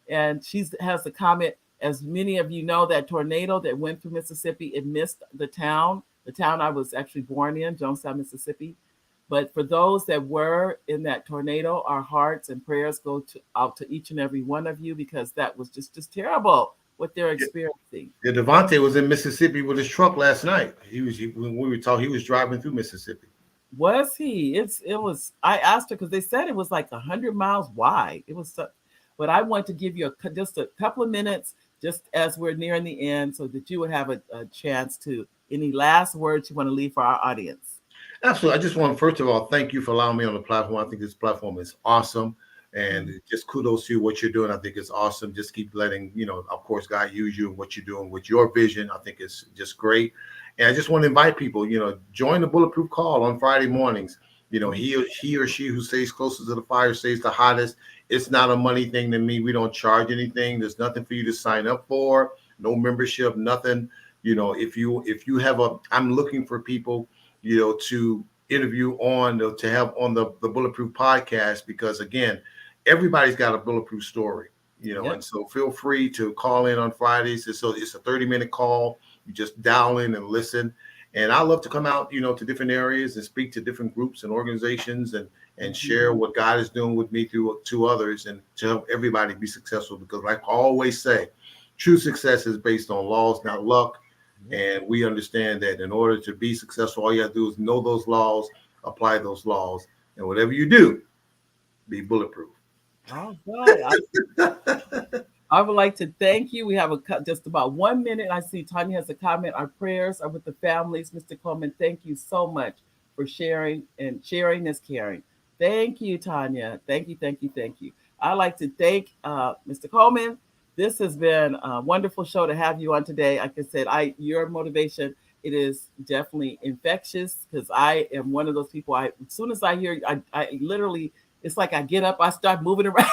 and she has a comment. As many of you know, that tornado that went through Mississippi, it missed the town I was actually born in, Jonestown, Mississippi. But for those that were in that tornado, our hearts and prayers go out to each and every one of you because that was just terrible what they're experiencing. Yeah, Devontae was in Mississippi with his truck last night. When we were talking, he was driving through Mississippi. Was he? It was. I asked her because they said it was like 100 miles wide. It was, but I want to give you just a couple of minutes, just as we're nearing the end, so that you would have a chance to any last words you want to leave for our audience. Absolutely. I just want, first of all, thank you for allowing me on the platform. I think this platform is awesome. And just kudos to you, what you're doing. I think it's awesome. Just keep letting, of course, God use you and what you're doing with your vision. I think it's just great. And I just want to invite people, join the Bulletproof Call on Friday mornings. He or she who stays closest to the fire stays the hottest. It's not a money thing to me. We don't charge anything. There's nothing for you to sign up for. No membership, nothing. If you have I'm looking for people, to interview to have on the Bulletproof podcast, because again, everybody's got a bulletproof story, Yep. and so feel free to call in on Fridays. So it's a 30-minute call. You just dial in and listen. And I love to come out, to different areas and speak to different groups and organizations and share what God is doing with me through to others and to help everybody be successful. Because like I always say, true success is based on laws, not luck. Yep. And we understand that in order to be successful, all you have to do is know those laws, apply those laws, and whatever you do, be bulletproof. All right. I would like to thank you. We have just about 1 minute. I see Tanya has a comment. Our prayers are with the families. Mr. Coleman, thank you so much for sharing, and sharing is caring. Thank you, Tanya. Thank you, thank you, thank you. I'd like to thank Mr. Coleman. This has been a wonderful show to have you on today. Like I said, your motivation, it is definitely infectious because I am one of those people. As soon as I hear, I literally, it's like I get up, I start moving around.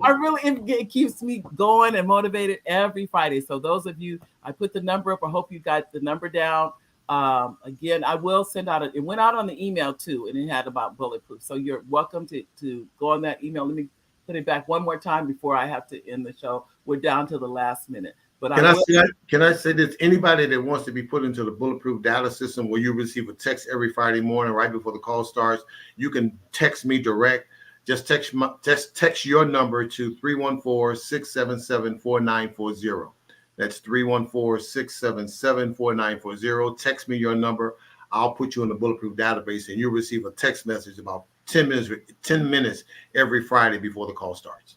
I really it keeps me going and motivated every Friday. So those of you, I put the number up. I hope you got the number down. Again, I will send out it went out on the email too, and it had about bulletproof. So you're welcome to go on that email. Let me put it back one more time before I have to end the show. We're down to the last minute. But I Can I will. say can I say this? Anybody that wants to be put into the bulletproof data system where you receive a text every Friday morning right before the call starts, you can text me direct. Just text your number to 314-677-4940. That's 314-677-4940. Text me your number. I'll put you in the bulletproof database and you'll receive a text message about 10 minutes every Friday before the call starts.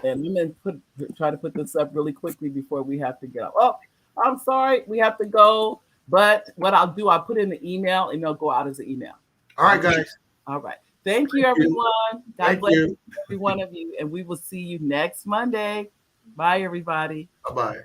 And I'm gonna try to put this up really quickly before we have to get up. Oh, I'm sorry, we have to go. But what I'll do, I'll put in the email and they'll go out as an email. All right, Okay. guys. All right. Thank you, Thank you. everyone. God Thank bless you. every one of you. And we will see you next Monday. Bye, everybody. Bye-bye.